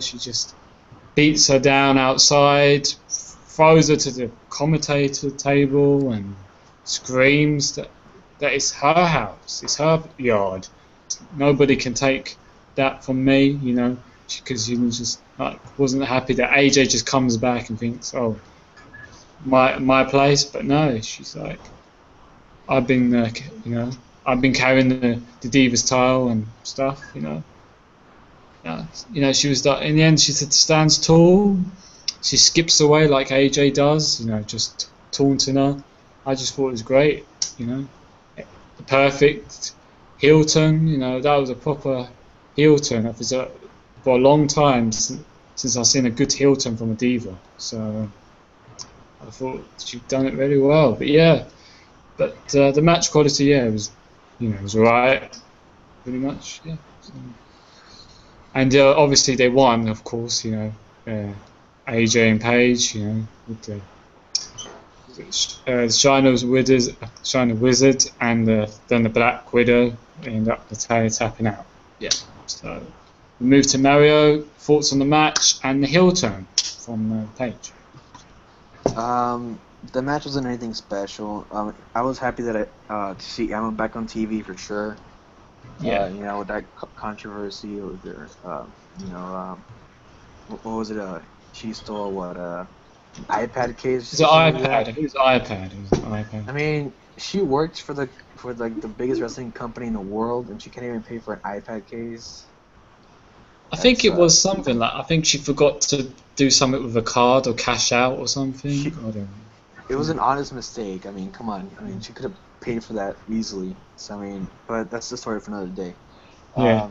She just beats her down outside, throws her to the commentator table, and screams that it's her house, it's her yard. Nobody can take that from me, because she was just wasn't happy that AJ just comes back and thinks, oh, my place. But no, she's like, I've been carrying the Divas title and stuff, she was in the end. She stands tall. She skips away like AJ does. Just taunting her. I just thought it was great. The perfect heel turn. That was a proper heel turn. It was for a long time since I've seen a good heel turn from a diva. So I thought she'd done it really well. But the match quality, it was alright. Pretty much, yeah. So. And obviously they won, of course, AJ and Paige, with the China Wizard and then the Black Widow end up tapping out. Yeah. So we move to Mario. Thoughts on the match and the heel turn from Paige? The match wasn't anything special. I was happy that to see Emma back on TV for sure. Yeah. With that controversy over there, what was it? She stole what? iPad case. It was iPad. I mean, she works for the biggest wrestling company in the world, and she can't even pay for an iPad case. I think it was something like, I think she forgot to do something with a card or cash out or something. I don't know. It was an honest mistake. I mean, come on. I mean, she could have paid for that easily. So but that's the story for another day. Yeah.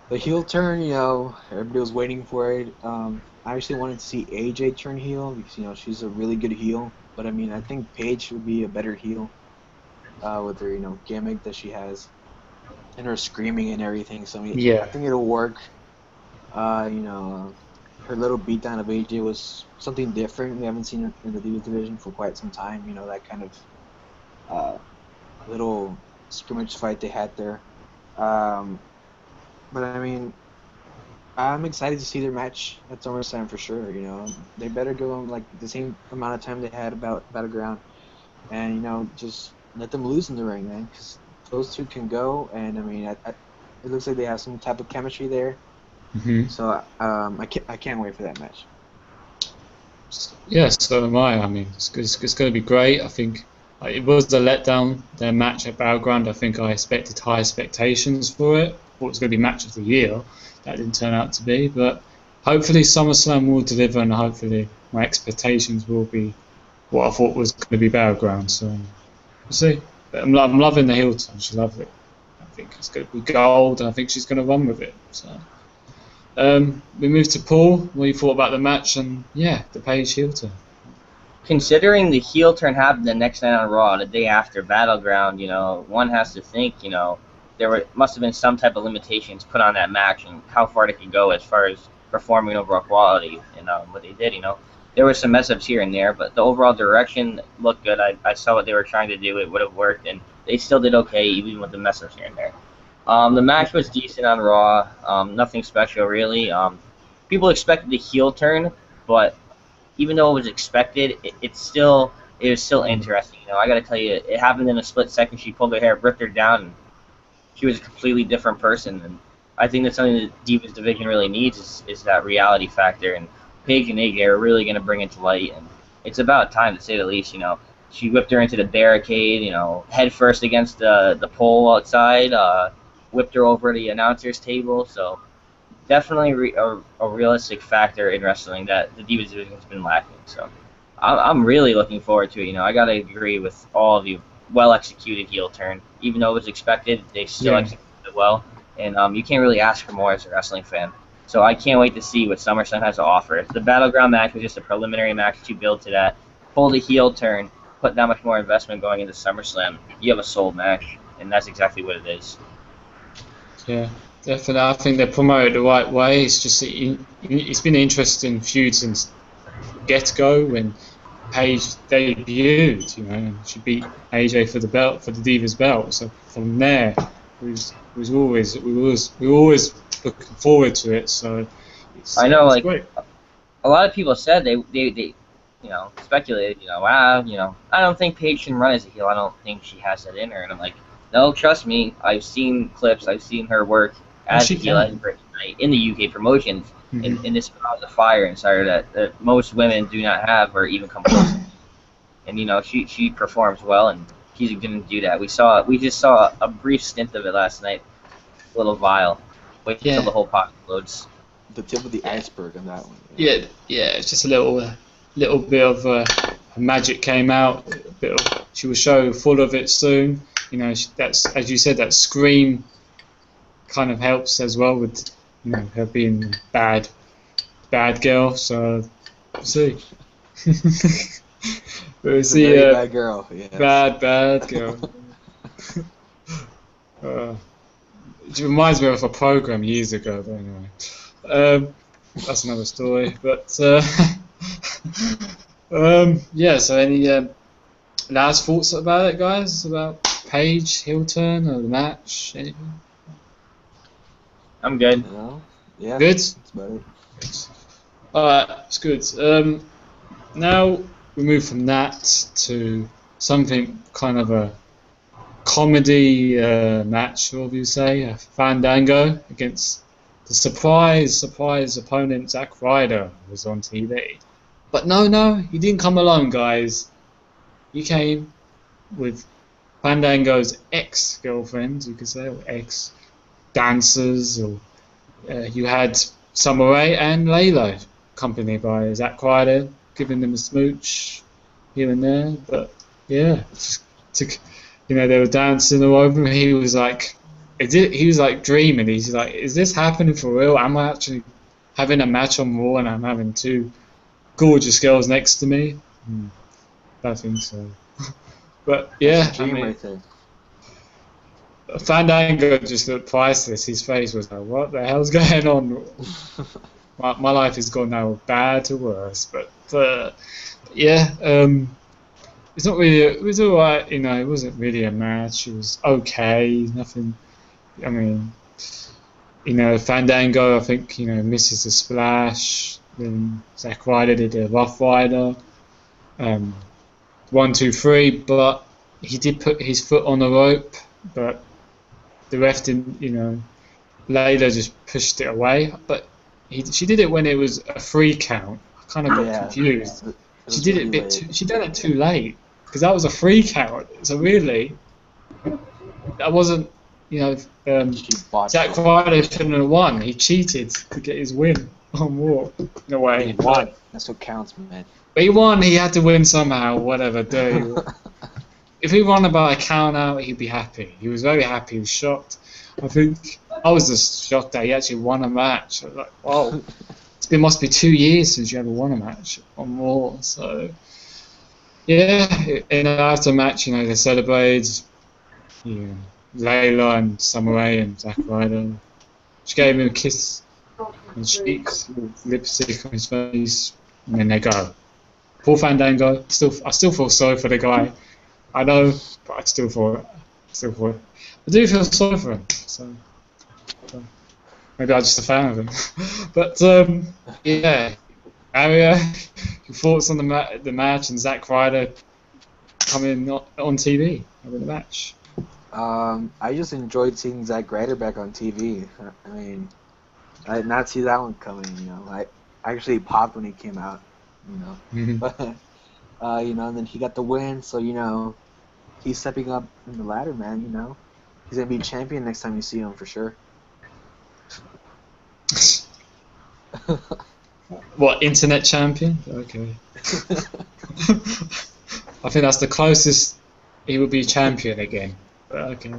The heel turn, everybody was waiting for it. I actually wanted to see AJ turn heel because she's a really good heel. But I think Paige would be a better heel with her gimmick that she has and her screaming and everything. So I think it'll work. Her little beatdown of AJ was something different. We haven't seen it in the Divas division for quite some time. That kind of little scrimmage fight they had there. But I'm excited to see their match at SummerSlam for sure. They better go on like the same amount of time they had about Battleground, and just let them lose in the ring, man. Because those two can go, and it looks like they have some type of chemistry there. Mm-hmm. So I can't wait for that match. Yeah, so am I. It's going to be great. I think it was a letdown, their match at Battleground. I think I expected high expectations for it. Thought it was going to be match of the year. That didn't turn out to be, but hopefully SummerSlam will deliver, and hopefully my expectations will be what I thought was going to be Battleground. So we'll see. But I'm loving the heel turn. She loves it. I think it's going to be gold, and I think she's going to run with it. So we move to Paul. What you thought about the match and the Paige heel turn? Considering the heel turn happened the next night on Raw, the day after Battleground, one has to think, must have been some type of limitations put on that match and how far they could go as far as performing overall quality and what they did. There were some mess ups here and there, but the overall direction looked good. I saw what they were trying to do; it would have worked, and they still did okay even with the mess ups here and there. The match was decent on Raw. Nothing special really. People expected the heel turn, but even though it was expected, it was still interesting. I got to tell you, it happened in a split second. She pulled her hair, ripped her down, and she was a completely different person. And I think that's something that Divas division really needs is that reality factor. And Paige and AJ are really going to bring it to light. And it's about time, to say the least. she whipped her into the barricade, head first against the pole outside, whipped her over the announcer's table. So definitely a realistic factor in wrestling that the Divas division has been lacking. So I'm really looking forward to it. I gotta agree with all of you. Well executed heel turn, even though it was expected, they still executed it well, and you can't really ask for more as a wrestling fan. So I can't wait to see what SummerSlam has to offer. If the Battleground match was just a preliminary match to build to that, pull the heel turn, put that much more investment going into SummerSlam, you have a sold match, and that's exactly what it is. Yeah, definitely. I think they promote it the right way. It's just it's been an interesting feud since get-go when Paige debuted, and she beat AJ for the belt, for the Divas belt. So from there, we were always looking forward to it. So I know, it's like great. a lot of people said they speculated, I don't think Paige can run as a heel. I don't think she has that in her. And I'm like, no, trust me. I've seen clips. I've seen her work as a heel in the UK promotions, and this was a fire inside her that most women do not have or even come close. And she performs well, and she's going to do that. We just saw a brief stint of it last night. A little vial. Wait until the whole pot explodes. The tip of the iceberg on that one. Yeah, it's just a little bit of magic came out. She will show full of it soon. That's, as you said, that scream kind of helps as well with her being bad girl. So we'll see. We'll see. Bad girl. Yes. Bad girl. It reminds me of a program years ago, but anyway. That's another story. But yeah. So any last thoughts about it, guys? About Paige heel turn or the match? Anything? I'm good. Yeah. Good. That's about it. Alright, that's good. Now we move from that to something kind of a comedy match, what would you say? A Fandango against the surprise opponent Zack Ryder was on TV. But no, he didn't come alone, guys. He came with Fandango's ex-girlfriend, you could say, or ex-dancers, or you had Summer Rae and Layla, accompanied by Zack Ryder, giving them a smooch here and there. But yeah, they were dancing all over him. He was like, dreaming. He's like, is this happening for real? Am I actually having a match on Raw and I'm having two gorgeous girls next to me? I think so. But yeah, That's a dream right there. Fandango just looked priceless. His face was like, what the hell's going on? My life has gone now bad to worse. But yeah, it's not really. It was alright. It wasn't really a match. It was okay. Nothing. I mean, Fandango, I think, misses the splash. Then Zack Ryder did a Rough Rider. 1, 2, 3, but he did put his foot on the rope, but the ref didn't, Layla just pushed it away. But she did it when it was a 3 count. I kind of got confused. She did it a bit too. She done it too late because that was a 3 count. So really, that wasn't. Zack Ryder shouldn't have won. He cheated to get his win on Raw. In a way, he won. That's what counts, man. But he won. He had to win somehow. Whatever. If he won by a count out, he'd be happy. He was very happy. He was shocked. I think I was just shocked that he actually won a match. I was like, wow. It must be 2 years since you ever won a match on Raw. So yeah. And after the match, they celebrated. Layla and Summer Rae and Zack Ryder. She gave him a kiss on the cheeks, with lipstick on his face, and then they go. Poor Fandango. I still feel sorry for the guy. I know, but I still feel. I do feel sorry for him. So maybe I'm just a fan of him. But yeah, Aria, your thoughts on the match and Zack Ryder coming on TV having the match? I just enjoyed seeing Zack Ryder back on TV. I mean, I did not see that one coming. I actually popped when he came out. Mm-hmm. But And then he got the win, so he's stepping up in the ladder, man. He's gonna be champion next time you see him for sure. What, internet champion? Okay. I think that's the closest he will be champion again. But okay.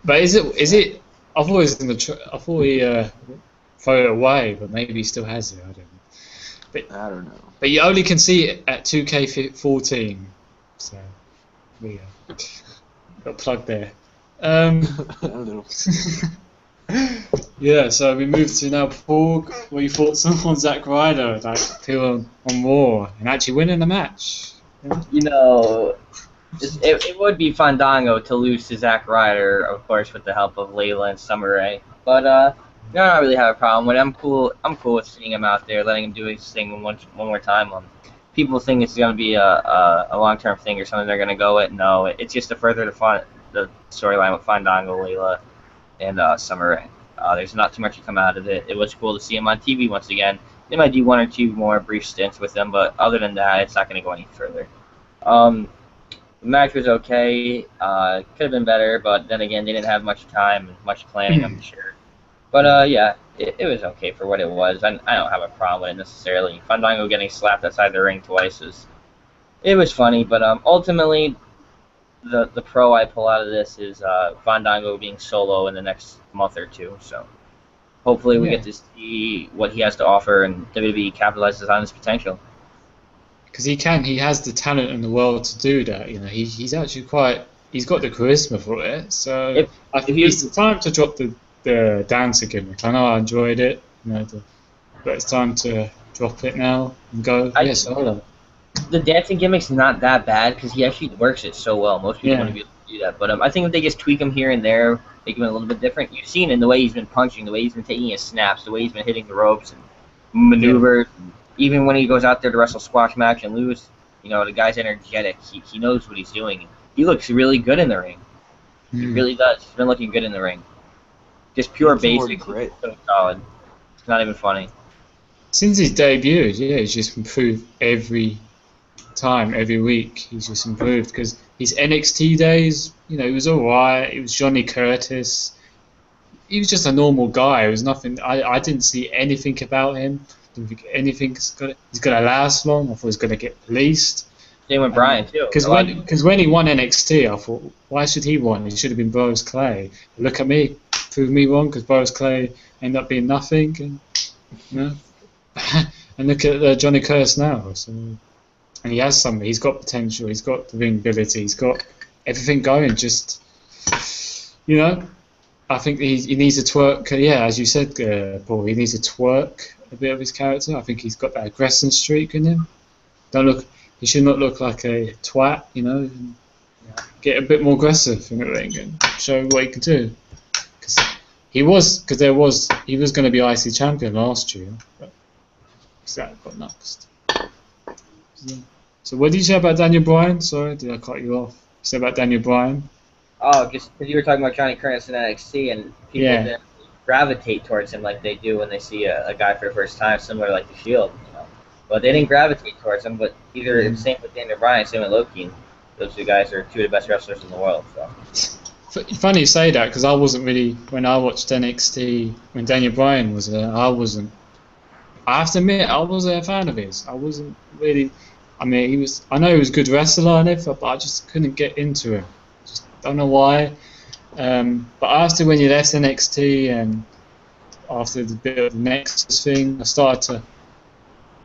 But is it? I thought it was in the. I thought he threw it away, but maybe he still has it. I don't know. But I don't know. But you only can see it at 2K14. So there you go. Got plugged there. A little. Yeah, so we move to now Paul. What you thoughts on Zack Ryder, like appeal on Raw and actually winning the match? Yeah. It would be Fandango to lose to Zack Ryder, of course, with the help of Layla and Summer Rae. But I don't really have a problem with it. I'm cool with seeing him out there, letting him do his thing one more time. People think it's going to be a long-term thing or something they're going to go with. No, it's just to further the storyline with Fandango, Layla, and Summer Rae. There's not too much to come out of it. It was cool to see him on TV once again. They might do one or two more brief stints with him, but other than that, it's not going to go any further. The match was okay. Could have been better, but then again, they didn't have much time and much planning, I'm sure. But yeah, it was okay for what it was. I don't have a problem with it necessarily. Fandango getting slapped outside the ring twice it was funny, but ultimately, the pro I pull out of this is Fandango being solo in the next month or two. So hopefully we get to see what he has to offer, and WWE capitalizes on his potential. Because he has the talent in the world to do that. He's actually he's got the charisma for it. So I think it's the time to drop the dancer gimmick. I know I enjoyed it, but it's time to drop it now and go. Solo. The dancing gimmick's not that bad because he actually works it so well. Most people wouldn't be able to do that. But I think if they just tweak him here and there, make him a little bit different. You've seen in the way he's been punching, the way he's been taking his snaps, the way he's been hitting the ropes and maneuvers. Yeah. Even when he goes out there to wrestle squash match and lose, the guy's energetic. He knows what he's doing. He looks really good in the ring. He really does. He's been looking good in the ring. Just pure basics. Great. So solid. It's not even funny. Since his debut, he's just improved every time, every week. He's just improved because his NXT days, he was alright. He was Johnny Curtis. He was just a normal guy. It was nothing. I didn't see anything about him. Didn't think anything's he's gonna last long. I thought he was gonna get released. Same with Brian too. Because when he won NXT, I thought, why should he win? He should have been Boris Clay. Look at me, prove me wrong, because Boris Clay ended up being nothing. And and look at Johnny Curtis now. So, and he has something. He's got potential. He's got the ring ability. He's got everything going. Just I think he needs to twerk. Yeah, as you said, Paul, he needs to twerk a bit of his character. I think he's got that aggressive streak in him. He should not look like a twat, and get a bit more aggressive in the ring and show what he can do. He was going to be IC champion last year, but that got knocked. So what did you say about Daniel Bryan? Sorry, did I cut you off? You said about Daniel Bryan? Oh, just because you were talking about Johnny Curtis in NXT, and people didn't gravitate towards him like they do when they see a guy for the first time, similar like the Shield. But they didn't gravitate towards him. But either same with Daniel Bryan, same with Loki. Those two guys are two of the best wrestlers in the world. So. Funny you say that because I wasn't really, when I watched NXT when Daniel Bryan was there, I have to admit I wasn't a fan of his. I wasn't really. I mean, I know he was a good wrestler and everything, but I just couldn't get into him. Just don't know why. But after when he left NXT and after the bit of the Nexus thing, I started to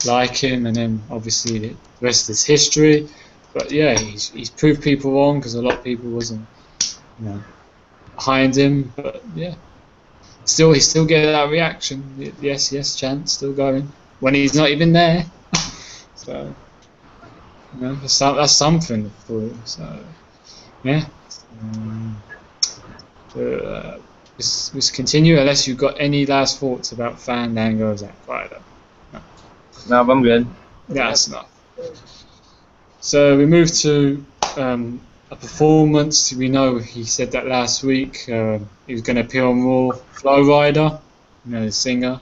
like him, and then obviously the rest is history. But yeah, he's proved people wrong because a lot of people wasn't, behind him. But yeah, he still get that reaction. The yes chant still going when he's not even there. So that's something for him. So yeah. Let's continue unless you've got any last thoughts about Fandango or Zack Ryder. No, I'm good. Yeah, that's enough. So we move to a performance. We know he said that last week. He was going to appear on Raw. Flo Rida, the singer,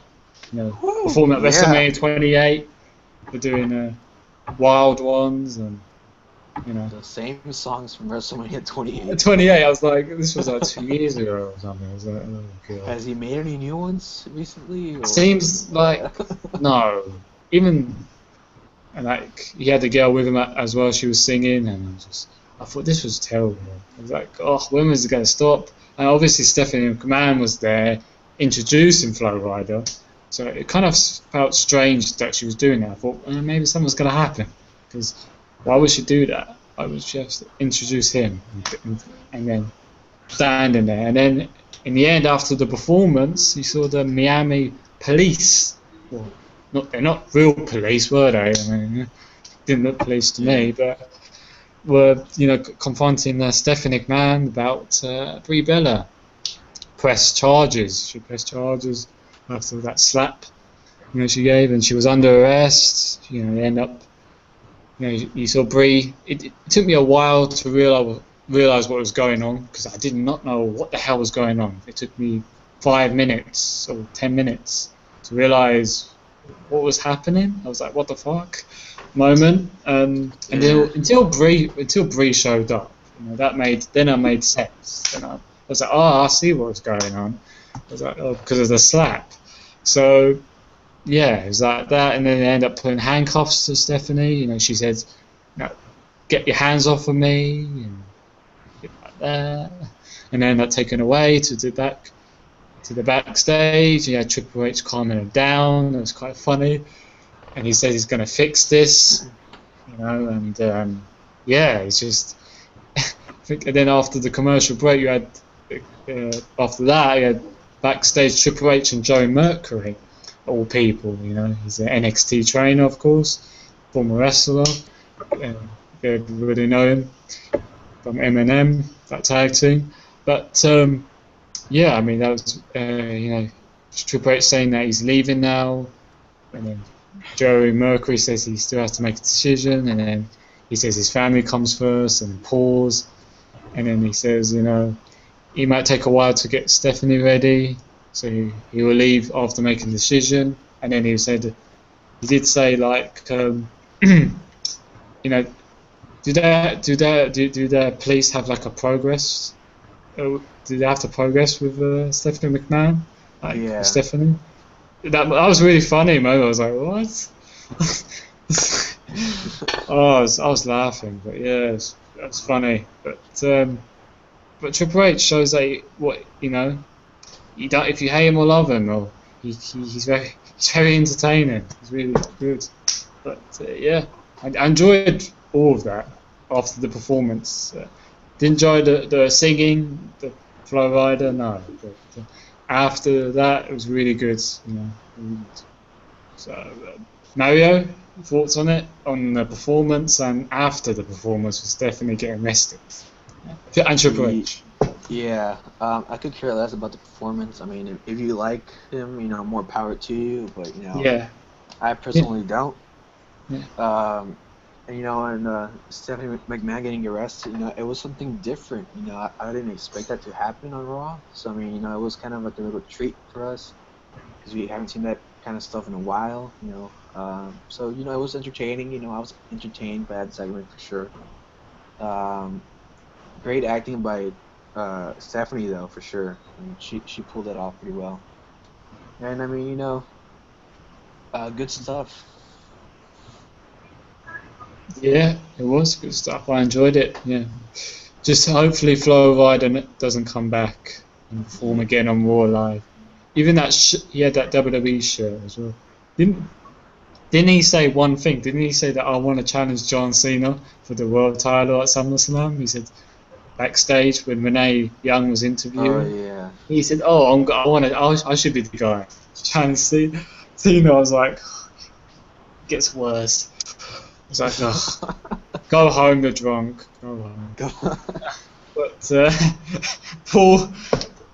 performing at WrestleMania 28. They're doing wild ones, and you know. The same songs from WrestleMania 28. 28. I was like, this was like 2 years ago or something. I was like, oh god. Has he made any new ones recently? Or? Seems like no. Even and like he had the girl with him as well. She was singing, and I thought this was terrible. I was like, oh, when was it going to stop? And obviously Stephanie McMahon was there introducing Flo Rida, so it kind of felt strange that she was doing that. I thought maybe something's going to happen, because why would she do that? Why would she have to introduce him and then standing there? And then in the end, after the performance, you saw the Miami police. Well, they're not real police, were they? I mean, didn't look police to me, but were confronting Stephanie McMahon about Brie Bella. Press charges. She pressed charges after that slap she gave, and she was under arrest. They end up. You saw Brie. It took me a while to realize what was going on, because I did not know what the hell was going on. It took me 5 minutes or 10 minutes to realize what was happening. I was like, what the fuck moment. Until Brie showed up, that made sense. Then I was like, oh, I see what's going on. I was like, oh, because of the slap. So yeah, it was like that, and then they end up putting handcuffs to Stephanie. She said, get your hands off of me, and like that. And then they're taken away to the backstage. You had Triple H calming her down. It was quite funny, and he says he's going to fix this, and yeah, it's just. I think, and then after the commercial break, you had after that you had backstage Triple H and Joey Mercury. All people, he's an NXT trainer, of course, former wrestler. Everybody know him from M&M, that tag team. But yeah, I mean that was Triple H saying that he's leaving now, and then Joey Mercury says he still has to make a decision, and then he says his family comes first, and pause, and then he says he might take a while to get Stephanie ready. So he will leave after making a decision, and then he did say like, do the police have like a progress? Do they have to progress with Stephanie McMahon? Like, yeah. Stephanie. That was really funny, man. I was like, what? I was laughing, but yeah, it was funny. But Triple H shows that you don't, if you hate him or love him, or he's very entertaining. He's really good. But yeah, I enjoyed all of that after the performance. Didn't enjoy the singing, the Flo Rida, no. But after that, it was really good. So Mario, thoughts on it, on the performance and after the performance was definitely getting rested. And Triple H. Yeah, I could care less about the performance. I mean, if you like him, more power to you. But yeah, I personally don't. Yeah. And Stephanie McMahon getting arrested, it was something different. I didn't expect that to happen on Raw. So I mean, it was kind of like a little treat for us, because we haven't seen that kind of stuff in a while. So it was entertaining. I was entertained by that segment for sure. Great acting by Stephanie, though, for sure. I mean, she pulled it off pretty well. And I mean, good stuff. Yeah, it was good stuff. I enjoyed it. Yeah, just hopefully Flo Rida doesn't come back and perform again on Raw Live. Even that he had that WWE shirt as well. Didn't he say one thing? Didn't he say that I want to challenge John Cena for the world title at SummerSlam? He said backstage when Renee Young was interviewing. Oh yeah. He said, "Oh, I should be the guy to challenge Cena." I was like, it gets worse. I was like, oh, go home, you're drunk. Go home. But Paul,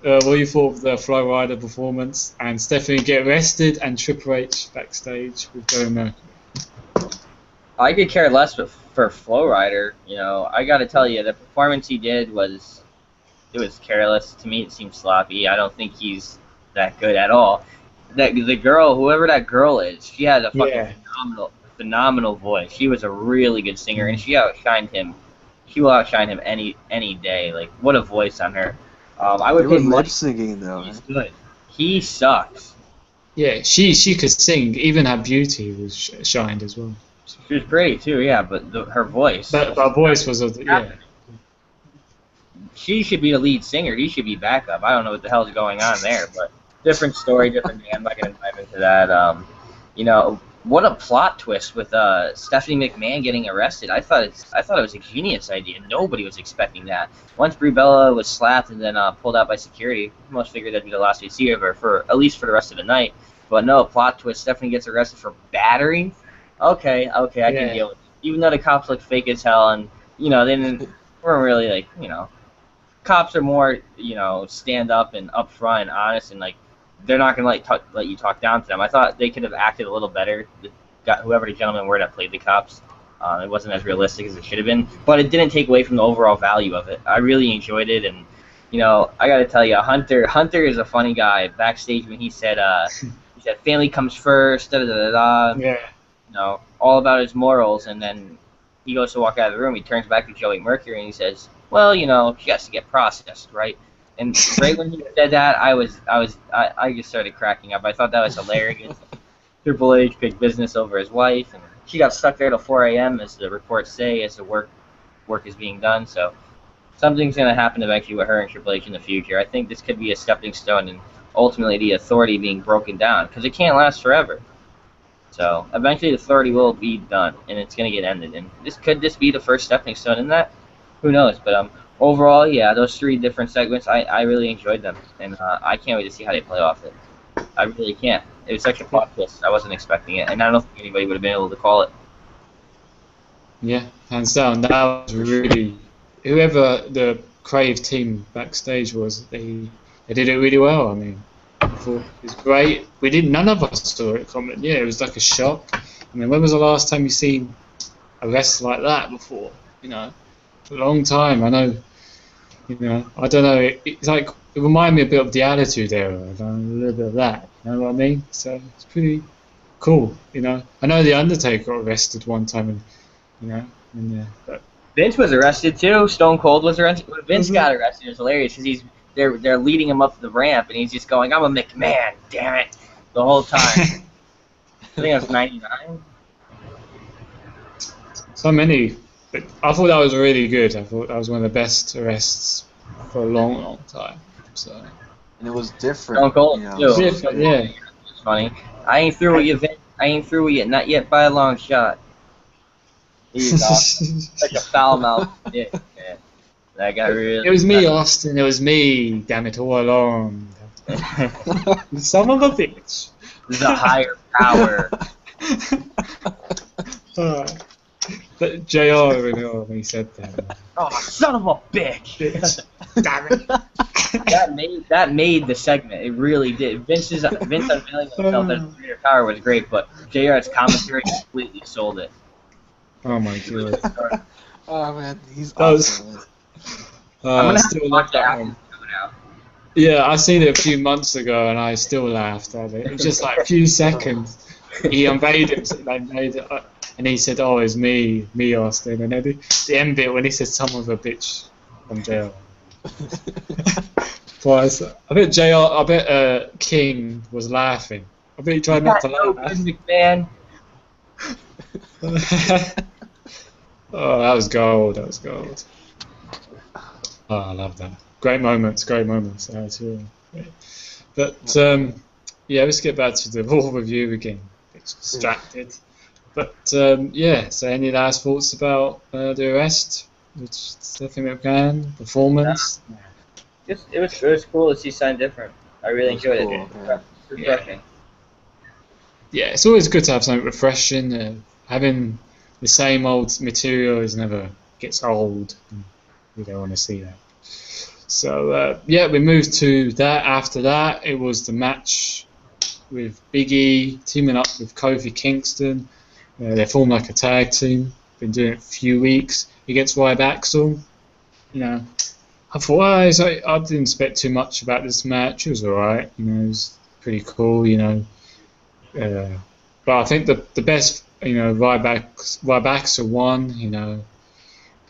what you thought of the Flo Rida performance and Stephanie get arrested and Triple H backstage with Joey Mercury? I could care less for Flo Rida. I got to tell you, the performance he did was careless. To me, it seemed sloppy. I don't think he's that good at all. The girl, whoever that girl is, she had a fucking phenomenal voice. She was a really good singer, and she outshined him. She will outshine him any day. Like, what a voice on her. I They would were pay money. lip syncing though. He's good. He sucks. Yeah, she could sing. Even her beauty was shined as well. She was pretty too, yeah, but her voice. But her voice was yeah. She should be the lead singer. He should be backup. I don't know what the hell's going on there, but different story, different day. I'm not gonna dive into that. You know, what a plot twist with Stephanie McMahon getting arrested. I thought it was a genius idea. Nobody was expecting that. Once Brie Bella was slapped and then pulled out by security, most figured that'd be the last we see of her for at least for the rest of the night. But no, plot twist. Stephanie gets arrested for battery. Okay, I can deal with it. Even though the cops look fake as hell, and you know they weren't really like, you know, cops are more, you know, stand up and upfront and honest, and like they're not gonna let you talk down to them. I thought they could have acted a little better. Got whoever the gentlemen were that played the cops. It wasn't as realistic as it should have been, but it didn't take away from the overall value of it. I really enjoyed it, and you know, I gotta tell you, Hunter is a funny guy. Backstage when he said family comes first, da da da da. Yeah. You know, all about his morals, and then he goes to walk out of the room. He turns back to Joey Mercury and he says, "Well, you know, she has to get processed, right?" And right when he said that, I just started cracking up. I thought that was hilarious. Triple H picked business over his wife, and she got stuck there till 4 a.m. as the reports say, as the work is being done. So something's gonna happen eventually with her and Triple H in the future. I think this could be a stepping stone and ultimately the authority being broken down, because it can't last forever. So eventually the authority will be done, and it's going to get ended. And could this be the first stepping stone in that? Who knows? But overall, yeah, those 3 different segments, I really enjoyed them, and I can't wait to see how they play off it. I really can't. It was such a plot twist. I wasn't expecting it, and I don't think anybody would have been able to call it. Yeah, hands down. That was really, whoever the Crave team backstage was, they did it really well. I mean, I thought it was great. None of us saw it coming. Yeah, it was like a shock. I mean, when was the last time you seen a wrestler like that before? You know, a long time. I know. You know, I don't know. It's like, it reminded me a bit of the Attitude Era. A little bit of that. You know what I mean? So it's pretty cool. You know, I know the Undertaker got arrested one time, and you know, but Vince was arrested too. Stone Cold was arrested. When Vince got arrested, it was hilarious because they're leading him up the ramp, and he's just going, "I'm a McMahon, damn it," the whole time. I think it was 99. So many. But I thought that was really good. I thought that was one of the best arrests for a long, long time. So. And it was different. Stone Cold, you know. too. Different, yeah. It's funny. I ain't through with you, Vince. I ain't through with you. Not yet by a long shot. He's awesome. Like a foul mouth. Yeah. That guy really. It was me, Austin. It was me. Damn it, all along. Son of a bitch. The higher power. But JR, you know, when he said that. Oh, son of a bitch! Damn it. that made the segment. It really did. Vince unveiling himself as greater power was great, but JR's commentary completely sold it. Oh my god. Oh man, he's That was- awesome. I'm gonna have still to watch love that that after one. the show now. Yeah, I seen it a few months ago and I still laughed at it. It was just like a few seconds. He unveiled it, and he said, "Oh, it's me, Austin." And then the end bit when he said, "Son of a bitch," from JR. Twice. I bet King was laughing. I bet he tried not to laugh. McMahon. Oh, that was gold. That was gold. Oh, I love that. Great moments. Too. But yeah, let's get back to the Raw review again. It's distracted. But yeah, so any last thoughts about the arrest? Stephanie McMahon performance? It was cool to see something different. I really enjoyed Cool, it. yeah. Refreshing. Yeah, it's always good to have something refreshing. Having the same old material never gets old. We don't want to see that. So yeah, we moved to that. After that, it was the match with Big E teaming up with Kofi Kingston. They formed like a tag team. Been doing it for a few weeks against Ryback Axel. You know, I thought, I didn't expect too much about this match. It was alright. You know, it was pretty cool. You know, but I think the best Ryback's won,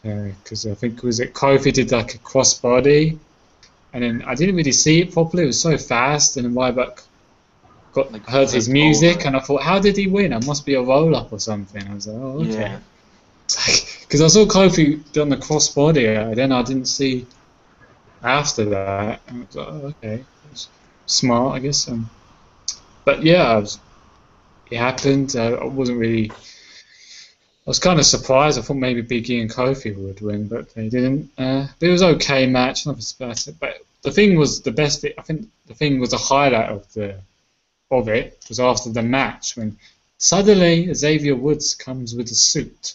because I think Kofi did like a crossbody, and then I didn't really see it properly. It was so fast, and then Ryback heard his music, over. and I thought, how did he win? It must be a roll up or something. I was like, oh, okay. Yeah. Because I saw Kofi done the crossbody, and then I didn't see after that. And I was like, oh, okay, it's smart, I guess. But yeah, it happened. I wasn't really. I was kind of surprised. I thought maybe Big E and Kofi would win, but they didn't. But it was an okay match, nothing special. But the thing was the best. I think the thing was the highlight of it was after the match when suddenly Xavier Woods comes with a suit.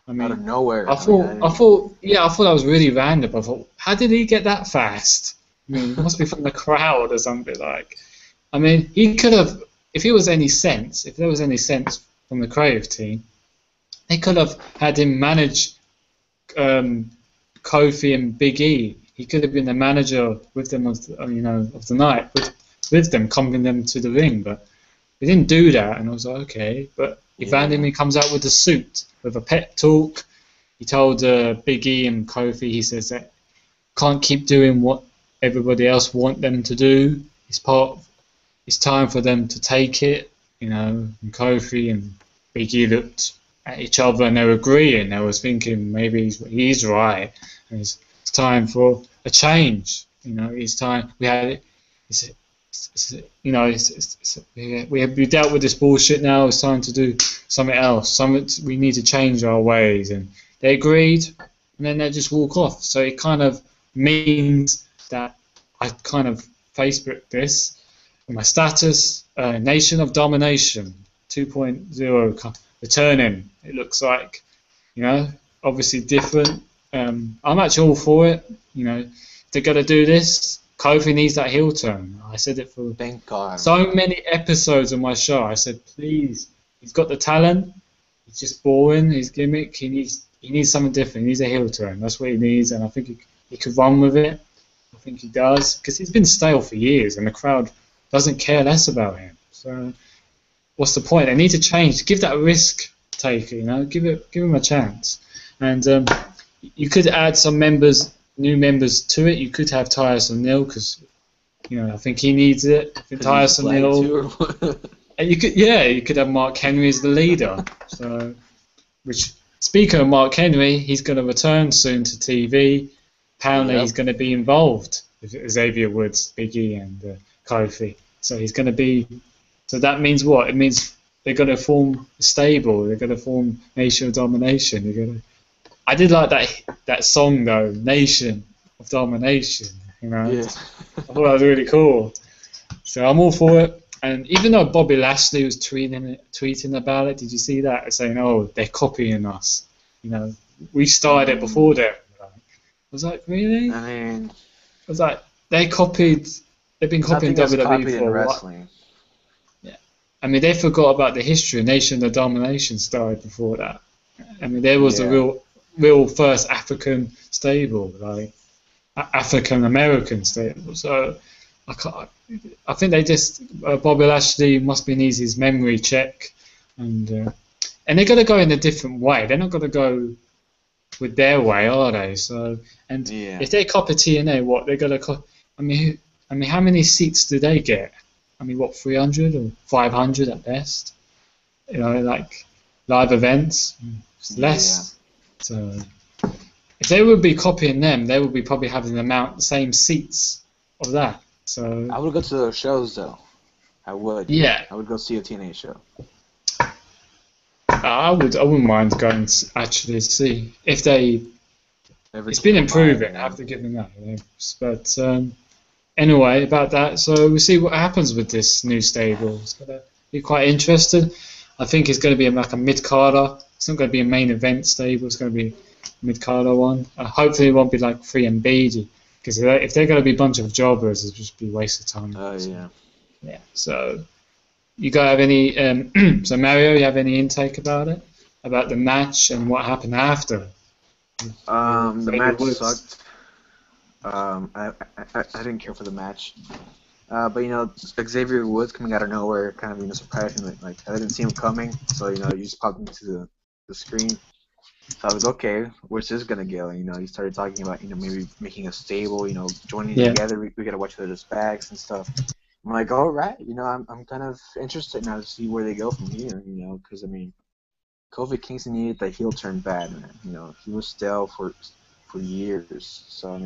I mean, out of nowhere. I thought that was really random. I thought, how did he get that fast? I mean, it must be from the crowd or something like. I mean, he could have, if there was any sense from the creative team, they could have had him manage Kofi and Big E. He could have been the manager with them of the night, with them, coming them to the ring. But he didn't do that, and I was like, okay. But Evanderman comes out with a suit, with a pep talk. He told Big E and Kofi, he says that can't keep doing what everybody else want them to do. It's time for them to take it, And Kofi and Big E looked at each other and they were agreeing. They was thinking maybe he's right, and it's time for a change. It's time. We dealt with this bullshit now. It's time to do something else. We need to change our ways, and they agreed, and then they just walk off. So it kind of means that I kind of Facebooked this on my status. Nation of Domination 2.0 returning. It looks like, obviously different. I'm actually all for it. If they're gonna do this, Kofi needs that heel turn. I said it for Thank God. so many episodes of my show. I said, please, he's got the talent. He's just boring. His gimmick. He needs something different. He needs a heel turn. That's what he needs, and I think he could run with it. I think he does, because he's been stale for years, and the crowd doesn't care less about him. So, what's the point? They need to change. Give that risk taker. Give him a chance. And you could add some new members to it. You could have Tyson Neal, because I think he needs it. I think Tyson Neal. And you could have Mark Henry as the leader. So, speaking of Mark Henry, he's going to return soon to TV. Apparently, he's going to be involved with Xavier Woods, Big E, and Kofi. So he's going to be. So that means what? It means they're going to form a stable. They're going to form Nation of Domination. I did like that song though, Nation of Domination. Yeah. I thought that was really cool. So I'm all for it. And even though Bobby Lashley was tweeting about it, did you see that? Saying, "Oh, they're copying us." We started it before them. I was like, really? I mean, I was like, they've been copying WWE for wrestling. Yeah. I mean, they forgot about the history. Nation of Domination started before that. I mean, there was the real first African stable, like African American stable. So I think they just Bobby Lashley must be needs his memory check, and they're going to go in a different way. They're not going to go with their way, are they? So if they copy TNA, what they're going to I mean, how many seats do they get? I mean, 300 or 500 at best? Like live events, it's less. So if they would be copying them, they would be probably having the same seats of that. So I would go to those shows though. I would. Yeah. I would go see a TNA show. I wouldn't mind going to actually see if they. It's been improving. I have to give them that. But anyway, about that. So we'll see what happens with this new stable. It's going to be quite interesting. I think it's going to be like a mid-carder. It's not going to be a main event stable. It's going to be a mid-carder one. Hopefully it won't be like 3MB, because if they're going to be a bunch of jobbers, it'll just be a waste of time. Oh, yeah. Yeah, so you guys have any... so Mario, you have any intake about it? About the match and what happened after? The match sucked. I didn't care for the match. But Xavier Woods coming out of nowhere kind of surprised me. Like I didn't see him coming, so he just popped into the screen. So I was like, okay, where's this gonna go? And he started talking about maybe making a stable, joining Yeah. together. We gotta watch for those backs and stuff. I'm like, all right, I'm kind of interested now to see where they go from here. Because Kofi Kingston needed that heel turn bad, man. He was stale for years. So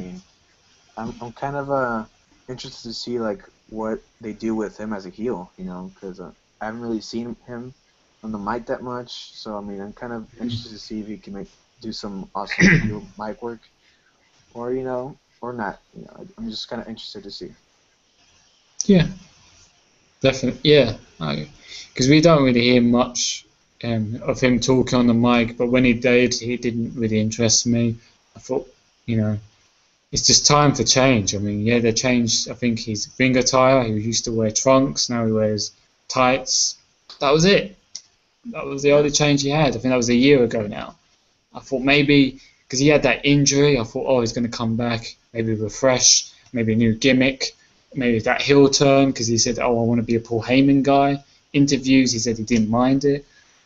I'm kind of interested to see like what they do with him as a heel, because I haven't really seen him on the mic that much. So I'm kind of interested to see if he can do some awesome heel mic work, or or not. I'm just kind of interested to see. Yeah, definitely. Yeah, because we don't really hear much of him talking on the mic, but when he did, he didn't really interest me. I thought, it's just time for change. Yeah, they changed. I think his ring attire. He used to wear trunks. Now he wears tights. That was it. That was the only change he had. I think that was a year ago now. I thought maybe because he had that injury, I thought, oh, he's going to come back, maybe refresh, maybe a new gimmick, maybe that heel turn, because he said, oh, I want to be a Paul Heyman guy. Interviews, he said he didn't mind it.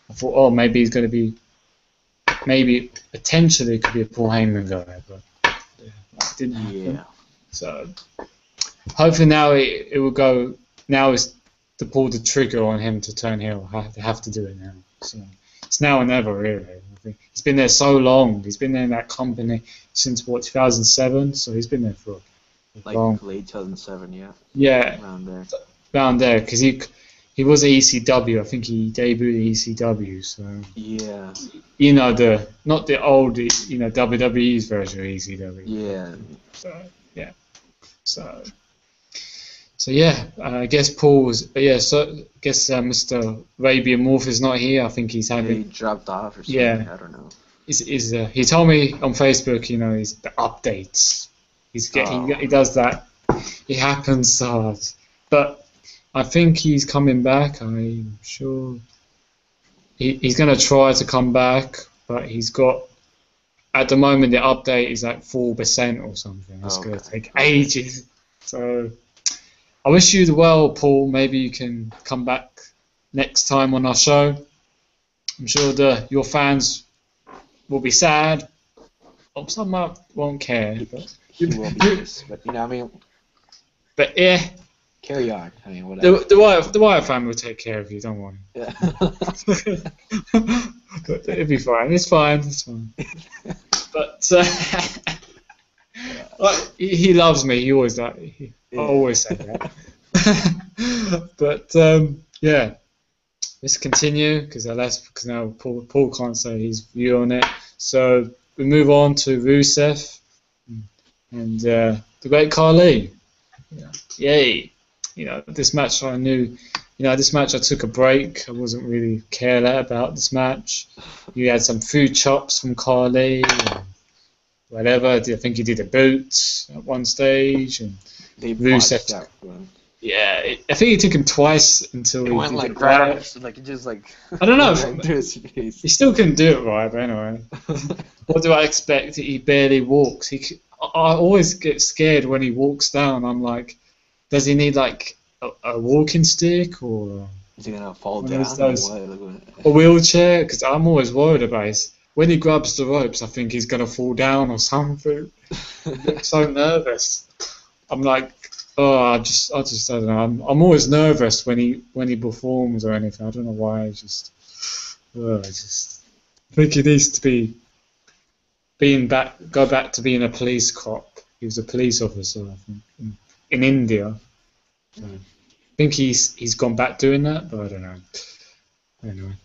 I thought, oh, maybe he's going to be, maybe potentially could be a Paul Heyman guy, but that didn't happen. Yeah. So hopefully now it will go. Now is to pull the trigger on him to turn heel. They have to do it now. So it's now or never, really. I think he's been there so long. He's been there in that company since 2007. So he's been there for long. Late 2007, yeah. Yeah, Around there. Because he was at ECW. I think he debuted at ECW. So yeah. Not the old WWE's version of ECW. Yeah. So yeah. So yeah, I guess Paul's. So I guess Mr. Arabian Morph is not here. I think he's having. He dropped off or something. Yeah. I don't know. He told me on Facebook, he's the updates. He does that. It happens so hard. But I think he's coming back. I'm sure. He's going to try to come back, but he's got. At the moment, the update is like 4% or something. It's going to take ages. So. I wish you well, Paul. Maybe you can come back next time on our show. I'm sure your fans will be sad. Or some won't care. He will be pissed, but But yeah. Carry on. Whatever. The Wire family will take care of you. Don't worry. Yeah. But it'll be fine. It's fine. But he loves me. He always does. I always say that. But yeah, let's continue because now Paul can't say his view on it. So we move on to Rusev and the Great Khali. Yay! This match I knew. This match I took a break. I wasn't really care about this match. You had some food chops from Khali. Whatever. I think he did a boot at one stage and. Rusev. That one. Yeah, I think it took him twice until he went did grabs, he just I don't know. He He still couldn't do it right, but anyway. What do I expect? He barely walks. I always get scared when he walks down. I'm like, does he need like a walking stick or? Is he gonna fall down? A wheelchair? Because I'm always worried about it. When he grabs the ropes, I think he's gonna fall down or something. I'm so nervous. I'm like, I just don't know. I'm always nervous when he performs or anything. I don't know why. I just think he needs to go back to being a police cop. He was a police officer, I think, in India. I think he's gone back doing that, but I don't know. Anyway.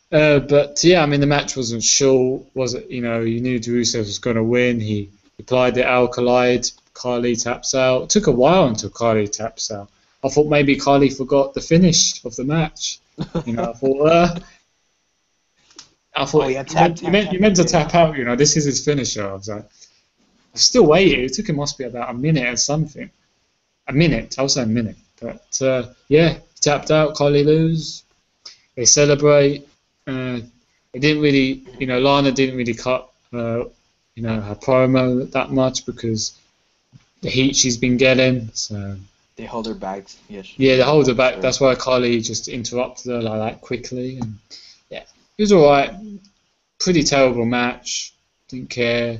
But yeah, the match wasn't short, was it? You knew Rusev was going to win. He applied the Alkalide. Khali taps out. It took a while until Khali taps out. I thought maybe Khali forgot the finish of the match. I thought you meant to tap out. This is his finisher. I was like, I still waited. It took him must be about a minute or something. A minute. I'll say a minute. But yeah, he tapped out. Khali lose. They celebrate. It didn't really, Lana didn't really cut, her promo that much because the heat she's been getting. So They hold their backs. Yes. Yeah, they hold her back. Sure. That's why Carly just interrupted her like that quickly. And yeah, it was all right. Pretty terrible match. Didn't care.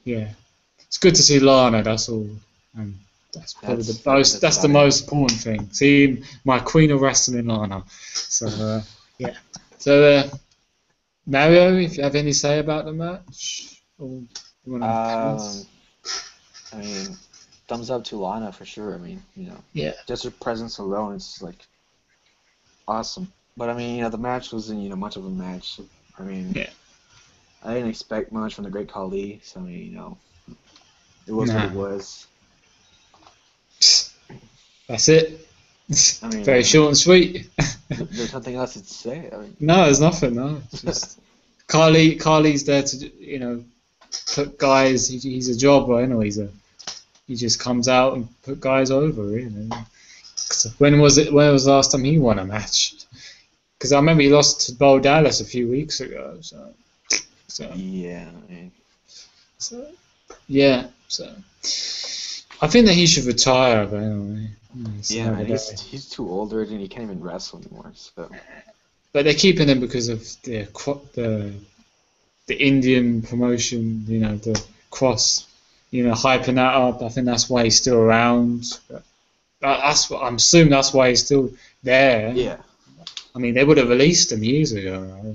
Yeah, it's good to see Lana. That's all. That's probably the most. That's the most important thing. Seeing my queen of wrestling, Lana. So yeah. So Mario, if you have any say about the match, or you want to I mean, thumbs up to Lana for sure. I mean, yeah. just her presence alone, it's like awesome. But I mean, the match wasn't much of a match. I mean, Yeah. I didn't expect much from the Great Khali, so I mean, it was what it was. That's it. I mean, Very short and sweet. There's nothing else to say. I mean, No, there's nothing. No, it's just Carly's there to put guys. He's a jobber, he just comes out and put guys over. When was it? When was the last time he won a match? Because I remember he lost to Bo Dallas a few weeks ago. So yeah, I mean, So I think that he should retire. But anyway, yeah, man, he's too old already, and he can't even wrestle anymore. So. But they're keeping him because of the Indian promotion, the cross, hyping that up. I think that's why he's still around. I'm assuming that's why he's still there. Yeah. I mean, they would have released him years ago.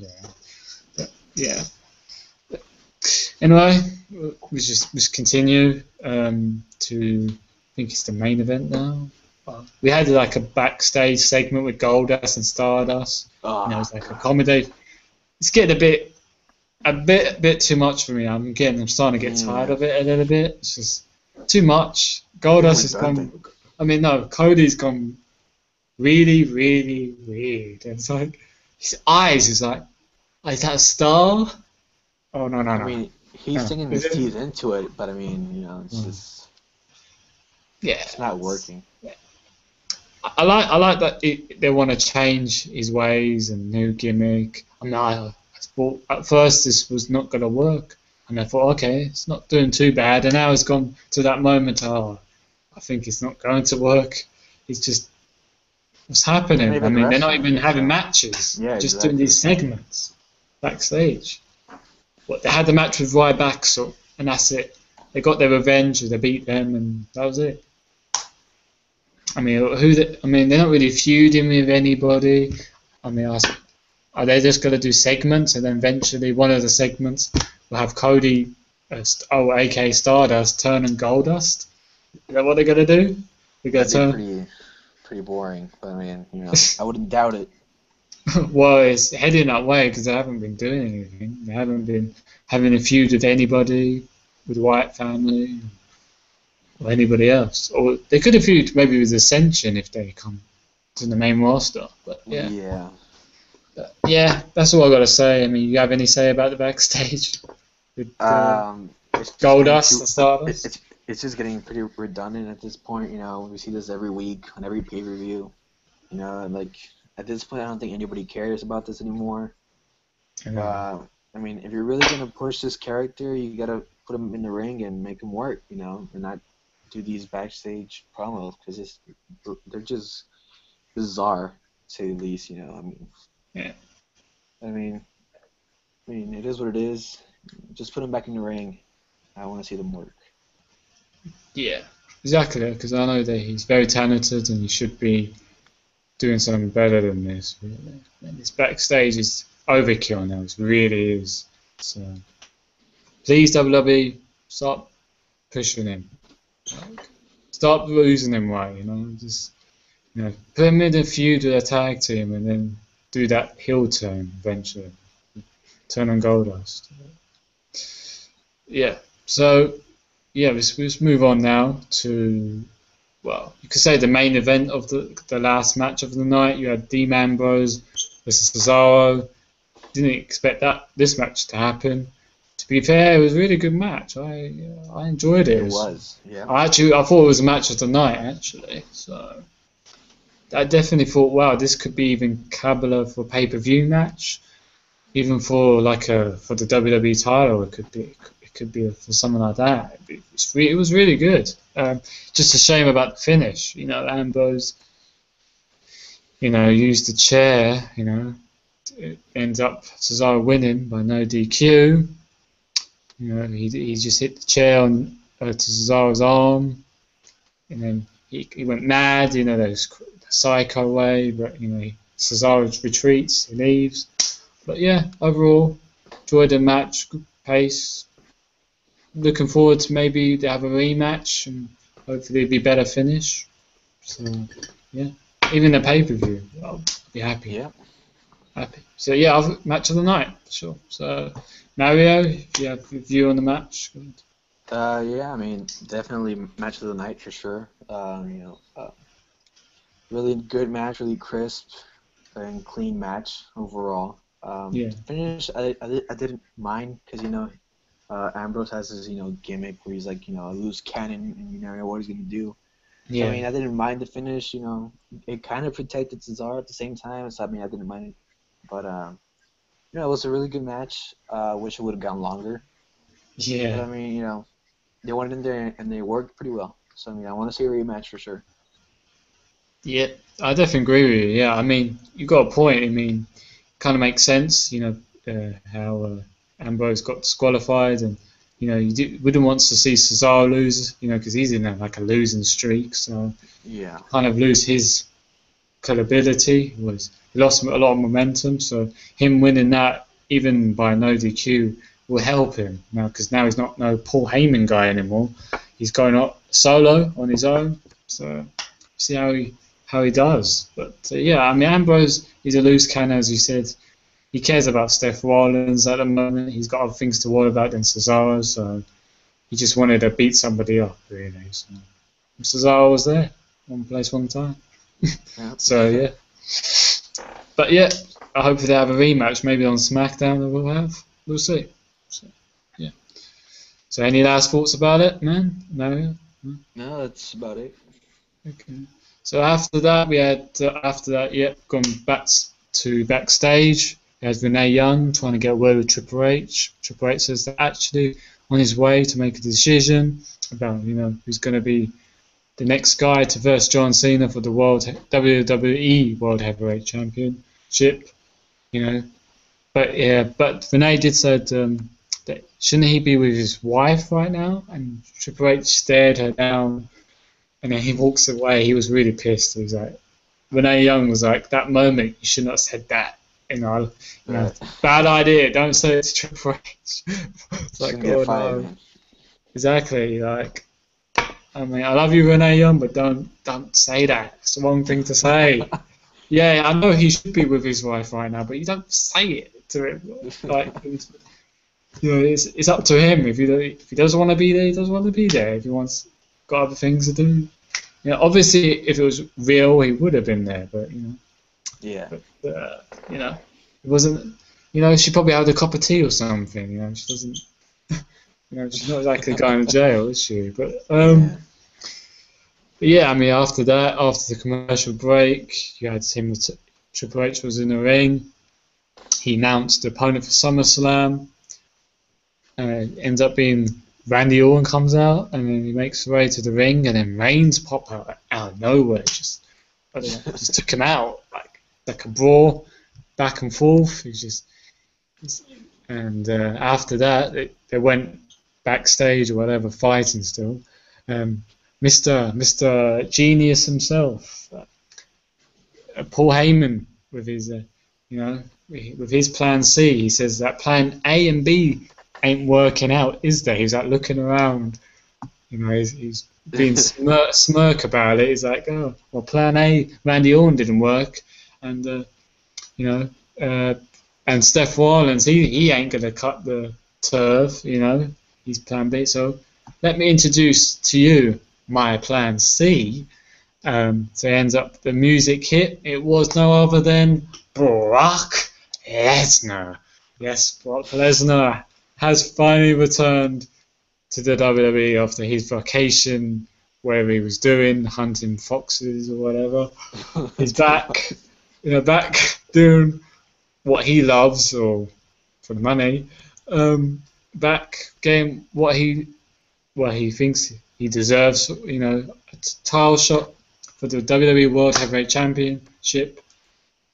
But, yeah. But anyway, we just continue to. I think it's the main event now. We had like a backstage segment with Goldust and Stardust. It was like a comedy. It's getting a bit too much for me. I'm starting to get tired of it a little bit. It's just too much. Goldust has gone. I mean, no, Cody's gone really, really weird. And it's like his eyes is like, is that a star? Oh no. I mean, he's sinking his teeth into it, but I mean, it's just. Yeah. It's not working. Yeah. I like that they want to change his ways and new gimmick. I mean, I thought at first this was not going to work, and I thought, okay, it's not doing too bad. And now it's gone to that moment. I think it's not going to work. It's just what's happening. I mean, they're not even having matches. Yeah, just doing these segments backstage. They had the match with Ryback, and that's it. They got their revenge. They beat them, and that was it. I mean, they're not really feuding with anybody. I mean, are they just going to do segments, and then eventually one of the segments will have Cody, aka Stardust, turn and Goldust? Is that what they're going to do? They're going to turn. Pretty boring, but I mean, I wouldn't doubt it. Well, it's heading that way because they haven't been doing anything. They haven't been having a feud with anybody, with the Wyatt family. Or anybody else, or they could have feuded maybe with Ascension if they come to the main roster. But yeah, that's all I got to say. I mean, you have any say about the backstage with Goldust and Stardust? It's just getting pretty redundant at this point. We see this every week on every pay-per-view. And like at this point, I don't think anybody cares about this anymore. I mean, if you're really gonna push this character, you gotta put him in the ring and make him work. And not do these backstage promos because they're just bizarre, to say the least. I mean, yeah. I mean, it is what it is. Just put him back in the ring. I want to see them work. Yeah, exactly. Because I know that he's very talented and he should be doing something better than this. And this backstage is overkill now. It really is. So please, WWE, stop pushing him. Stop losing him right, just put him in a feud with a tag team and then do that heel turn eventually. Turn on Goldust. Yeah. So let's move on now to you could say the main event of the last match of the night. You had Dean Ambrose versus Cesaro. Didn't expect this match to happen. To be fair, it was a really good match. I enjoyed it. It was, yeah. I thought it was a match of the night, actually. So I definitely thought, wow, this could be even caliber for a pay-per-view match. Even for for the WWE title, it could be for something like that. It was really good. Just a shame about the finish. Ambrose, used the chair. It ends up Cesaro winning by no DQ. He just hit the chair on to Cesaro's arm, and then he went mad. There's the psycho way, but Cesaro retreats, he leaves. But yeah, overall, enjoyed the match, good pace. Looking forward to maybe they have a rematch and hopefully it'll be better finish. So yeah, even the pay-per-view, I'll be happy. Yeah. Happy. So yeah, match of the night, sure. So Mario, if you have a view on the match. Yeah, I mean, definitely match of the night for sure. Really good match, really crisp and clean match overall. Yeah. Finish, I didn't mind because Ambrose has his gimmick where he's like a loose cannon and you never know what he's gonna do. Yeah. So, I mean, I didn't mind the finish. It kind of protected Cesaro at the same time. So I mean, I didn't mind it, but it was a really good match. Wish it would have gone longer. Yeah. But I mean, they went in there and they worked pretty well. So I mean, I want to see a rematch for sure. Yeah, I definitely agree with you. Yeah, I mean, you got a point. I mean, kind of makes sense. How Ambrose got disqualified, and you wouldn't want to see Cesaro lose. Because he's in like a losing streak, so Yeah. kind of lose his credibility. He lost a lot of momentum. So him winning that, even by no DQ, will help him now because now he's not no Paul Heyman guy anymore. He's going up solo on his own. So see how he does. But yeah, I mean, Ambrose is a loose cannon, as you said. He cares about Seth Rollins at the moment. He's got other things to worry about than Cesaro, so he just wanted to beat somebody up, really. So Cesaro was there, one place, one time. Yeah. So yeah. But yeah, I hope they have a rematch, maybe on SmackDown. We'll see. So yeah. So any last thoughts about it, man? No. No, that's about it. Okay. So after that, gone back to backstage. There's Renee Young trying to get a word with Triple H. Triple H says they're actually on his way to make a decision about who's going to be the next guy to verse John Cena for the WWE World Heavyweight Championship. But Renee did said that shouldn't he be with his wife right now? And Triple H stared her down. And then he walks away. He was really pissed. He was like, Renee Young was like, that moment, you should not have said that. Bad idea. Don't say it to Triple H. It's like, oh no. Man. Exactly. Like, I mean, I love you, Renee Young, but don't say that. It's the wrong thing to say. Yeah, I know he should be with his wife right now, but you don't say it to him. Like, it's up to him. If he doesn't want to be there, he doesn't want to be there. If he wants. Got other things to do. Obviously, if it was real, he would have been there. But Yeah. But it wasn't. She probably had a cup of tea or something. She doesn't. She's not exactly going to jail, is she? But yeah. I mean, after the commercial break, you had him. Triple H was in the ring. He announced the opponent for SummerSlam. Ends up being. Randy Orton comes out and then he makes his way to the ring and then Reigns pop out of nowhere. Just took him out like a brawl, back and forth. After that they went backstage or whatever, fighting still. Mr. Genius himself, Paul Heyman with his plan C. He says that plan A and B ain't working out, is there? He's like looking around, he's being smirk about it. He's like, oh, well, plan A, Randy Orton didn't work, and and Seth Rollins, he ain't gonna cut the turf, he's plan B. So let me introduce to you my plan C. So it ends up the music hit. It was no other than Brock Lesnar. Yes, Brock Lesnar has finally returned to the WWE after his vacation, wherever he was doing, hunting foxes or whatever. He's back, back doing what he loves, or for the money. back, getting what he thinks he deserves. You know, a title shot for the WWE World Heavyweight Championship,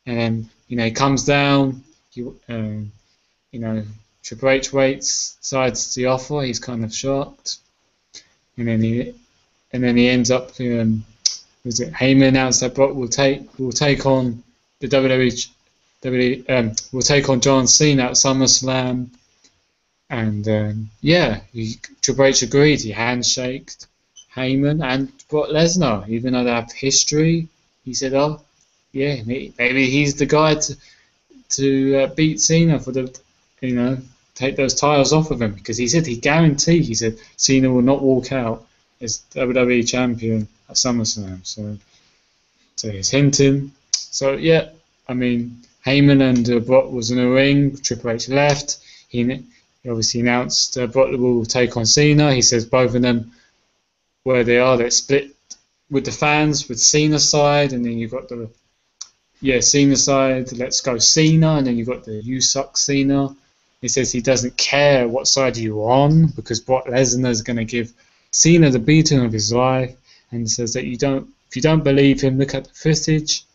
and then he comes down. You know, Triple H decides the offer. He's kind of shocked, and then he ends up. Was it Heyman announced that Brock will take on the WWE, will take on John Cena at SummerSlam, and Triple H agreed. He handshaked Heyman and Brock Lesnar, even though they have history. He said, "Oh, yeah, maybe he's the guy to beat Cena for the, take those titles off of him," because he said he said Cena will not walk out as WWE champion at SummerSlam. So he's hinting. So yeah, I mean, Heyman and Brock was in the ring. Triple H left. He obviously announced Brock will take on Cena. He says both of them, where they are, they're split with the fans, with Cena's side, and then you've got the Cena side, let's go Cena, and then you've got the you suck Cena. He says he doesn't care what side you're on because Brock Lesnar is going to give Cena the beating of his life, and he says that if you don't believe him, look at the footage.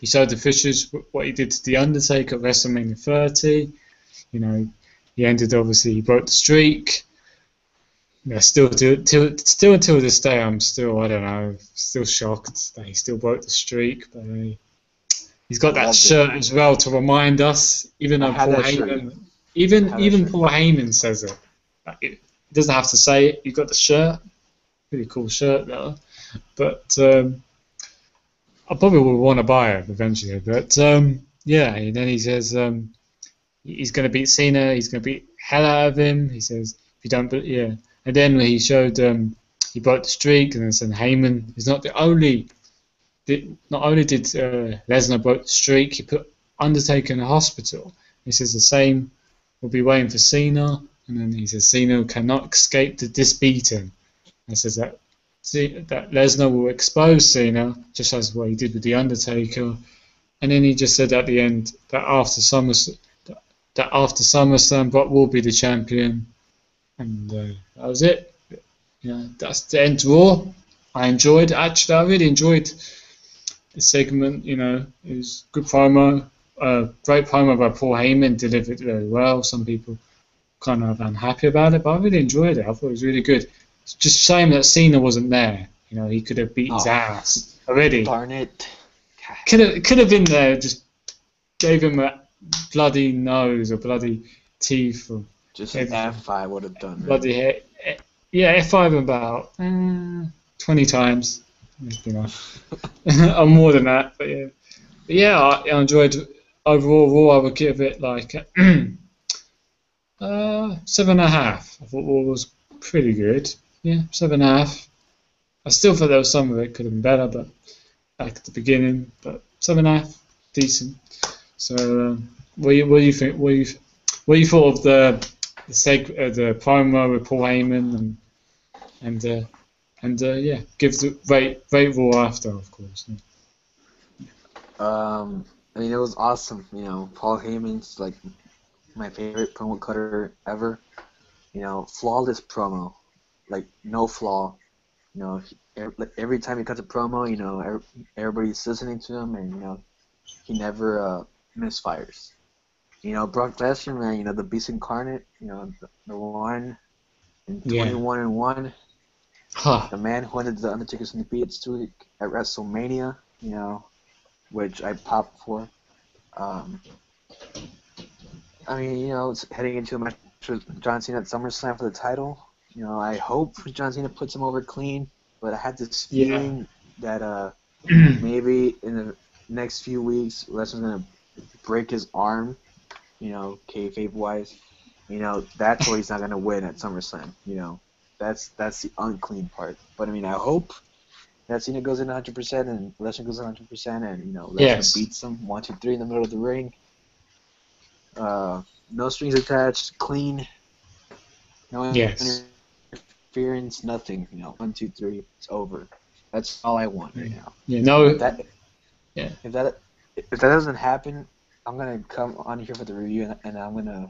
He showed the footage what he did to The Undertaker at WrestleMania 30. He broke the streak. Yeah, still until this day, I'm still, I don't know, still shocked that he still broke the streak. But he's got that shirt as well to remind us, even though Paul Heyman, even Paul Heyman says it. Like, it doesn't have to say it. You've got the shirt, pretty cool shirt though. But I probably will want to buy it eventually. But and then he says he's going to beat Cena. He's going to beat hell out of him. He says if you don't, And then he showed he broke the streak, and then said Heyman is not the only. Not only did Lesnar break the streak, he put Undertaker in the hospital. He says the same will be waiting for Cena, and then he says Cena cannot escape this beating. And says that Lesnar will expose Cena, just as what he did with the Undertaker. And then he just said at the end that after SummerSlam, Brock will be the champion. And that was it. That's the end to Raw. I really enjoyed the segment. It was good promo, great promo by Paul Heyman, delivered very well. Some people kind of unhappy about it, but I really enjoyed it. I thought it was really good. It's just a shame that Cena wasn't there. He could have beat his ass already. Darn it. Could have been there, just gave him a bloody nose or bloody teeth. Or just an F5 would have done. Bloody head. Yeah, F5 about 20 times. Or more than that, but yeah. But yeah, I enjoyed overall Raw. I would give it like 7.5. I thought Raw was pretty good. Yeah, 7.5. I still thought there was some of it could have been better, but back at the beginning. But 7.5, decent. So, what do you think? What do you thought of the promo with Paul Heyman and give the rate Raw after, of course. Yeah. It was awesome. Paul Heyman's like my favorite promo cutter ever. Flawless promo, like no flaw. Every time he cuts a promo, everybody's listening to him, and he never misfires. Brock Lesnar, man, the Beast Incarnate, the one in 21-1. Huh. The man who ended the Undertaker's undefeated streak at WrestleMania, which I popped for. It's heading into a match with John Cena at SummerSlam for the title. I hope John Cena puts him over clean, but I had this feeling that maybe in the next few weeks, Lesnar's gonna break his arm. Kayfabe wise, that's where he's not gonna win at SummerSlam. That's the unclean part. But I hope that Cena goes in 100% and Lesnar goes in 100%, and Lesnar beats him 1, 2, 3 in the middle of the ring. No strings attached, clean. No interference, nothing. 1, 2, 3, it's over. That's all I want right now. If that doesn't happen, I'm gonna come on here for the review, and I'm gonna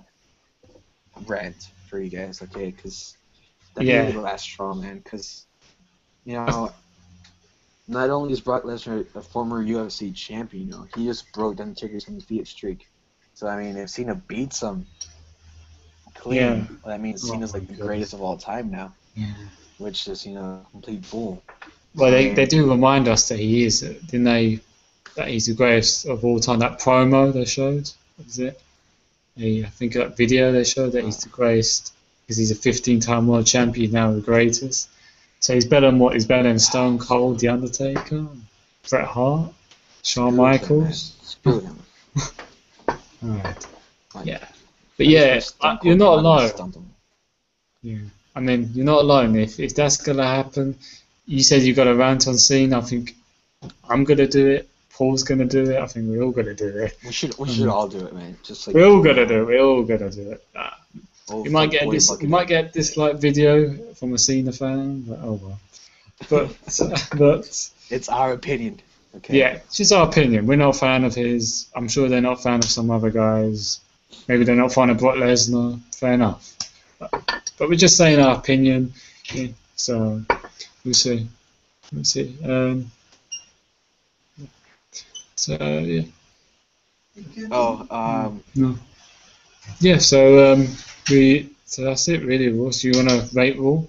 rant for you guys, okay? Because that Yeah. needed to last strong, man. Because you know, not only is Brock Lesnar a former UFC champion, you know, he just broke Undertaker's undefeated streak. So I mean, if Cena beats him clean, Yeah. well, that means Oh Cena's my like the God. greatest of all time now, Yeah. which is complete bull. Well, So, I they mean, do remind us that he is, didn't they? That he's the greatest of all time. That promo they showed, what was it? I think that video they showed that he's the greatest because he's a 15-time world champion, now the greatest. So he's better than what? He's better than Stone Cold, The Undertaker, Bret Hart, Shawn screw him, man. Michaels. Screw him. Alright. Like, Yeah. But I just yeah, wish Stone you're Cold not came out and alone. stumped him. Yeah. I mean, you're not alone. If that's going to happen, you said you got a rant on Cena. I think I'm going to do it. Paul's going to do it. I think we're all going to do it. We should all do it, man. Just like We're all going to do it. We're all going to do it. old You might fuckboy get this. bucket You might hat. get this like video from a Cena fan. But, oh well. But It's our opinion. Okay. yeah, it's just our opinion. We're not a fan of his. I'm sure they're not a fan of some other guys. Maybe they're not a fan of Brock Lesnar. Fair enough. But we're just saying our opinion. Yeah, so we'll see. We'll see. So yeah. Oh, No. Yeah. So So that's it, really. Ross, you want to rate Raw?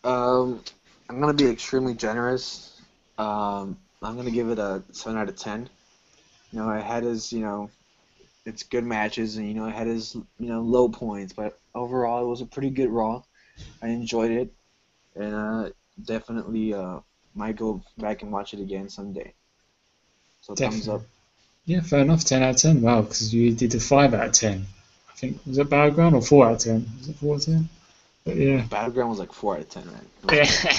I'm gonna be extremely generous. I'm gonna give it a 7 out of 10. You know, it had its, it's good matches, and it had its, low points, but overall it was a pretty good Raw. I enjoyed it, and definitely might go back and watch it again someday. So thumbs up. Yeah, fair enough. 10 out of 10. Wow, because you did a 5 out of 10. I think was it Battleground or 4 out of 10? Was it 4 out of 10? But yeah. Battleground was like 4 out of 10, right? Yeah.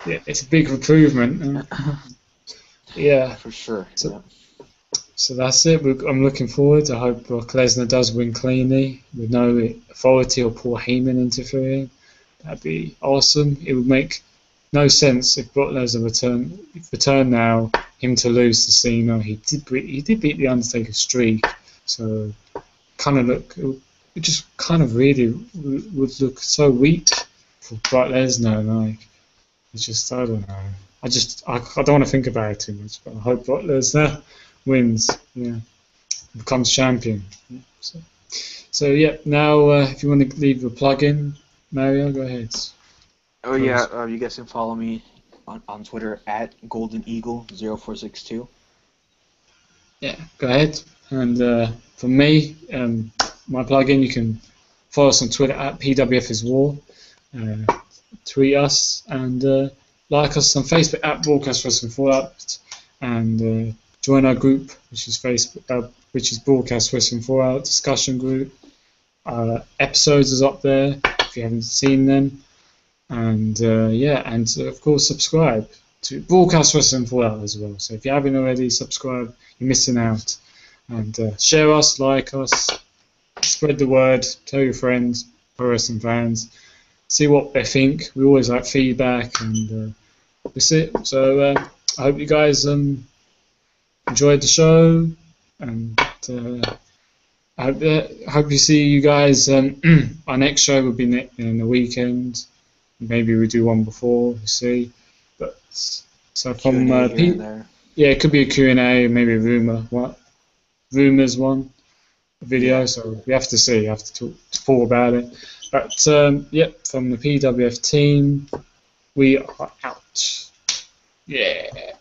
Yeah, it's a big improvement. Yeah. For sure. So that's it. I'm looking forward. I hope Brock Lesnar does win cleanly with no authority or Paul Heyman interfering. That'd be awesome. It would make no sense if Brock Lesnar return now, him to lose to Cena. He did beat the Undertaker streak, so kind of it just kind of really would look so weak for Brock Lesnar. Like, it's just, I don't know. I don't want to think about it too much, but I hope Brock Lesnar wins. Yeah, becomes champion. Yeah, so yeah. Now, if you want to leave a plug in, Mario, go ahead. Oh yeah, you guys can follow me on Twitter at GoldenEagle0462. Yeah, go ahead. And for me, my plug-in, you can follow us on Twitter at PWFisWar, tweet us, and like us on Facebook at Broadcast Wrestling Fallout, and join our group, which is Broadcast Wrestling Fallout discussion group. Episodes is up there if you haven't seen them, and and of course subscribe to Broadcast Wrestling Fallout as well. So if you haven't already subscribed, you're missing out. And share us, like us, spread the word, tell your friends, pro wrestling fans, see what they think. We always like feedback, and that's it. So I hope you guys enjoyed the show, and I hope you see you guys. Our next show will be in the weekend. Maybe we do one before. We'll see. But so from it could be a Q&A, maybe a rumors one video. Yeah. So we have to see. You have to talk full about it. But from the PWF team, we are out. Yeah.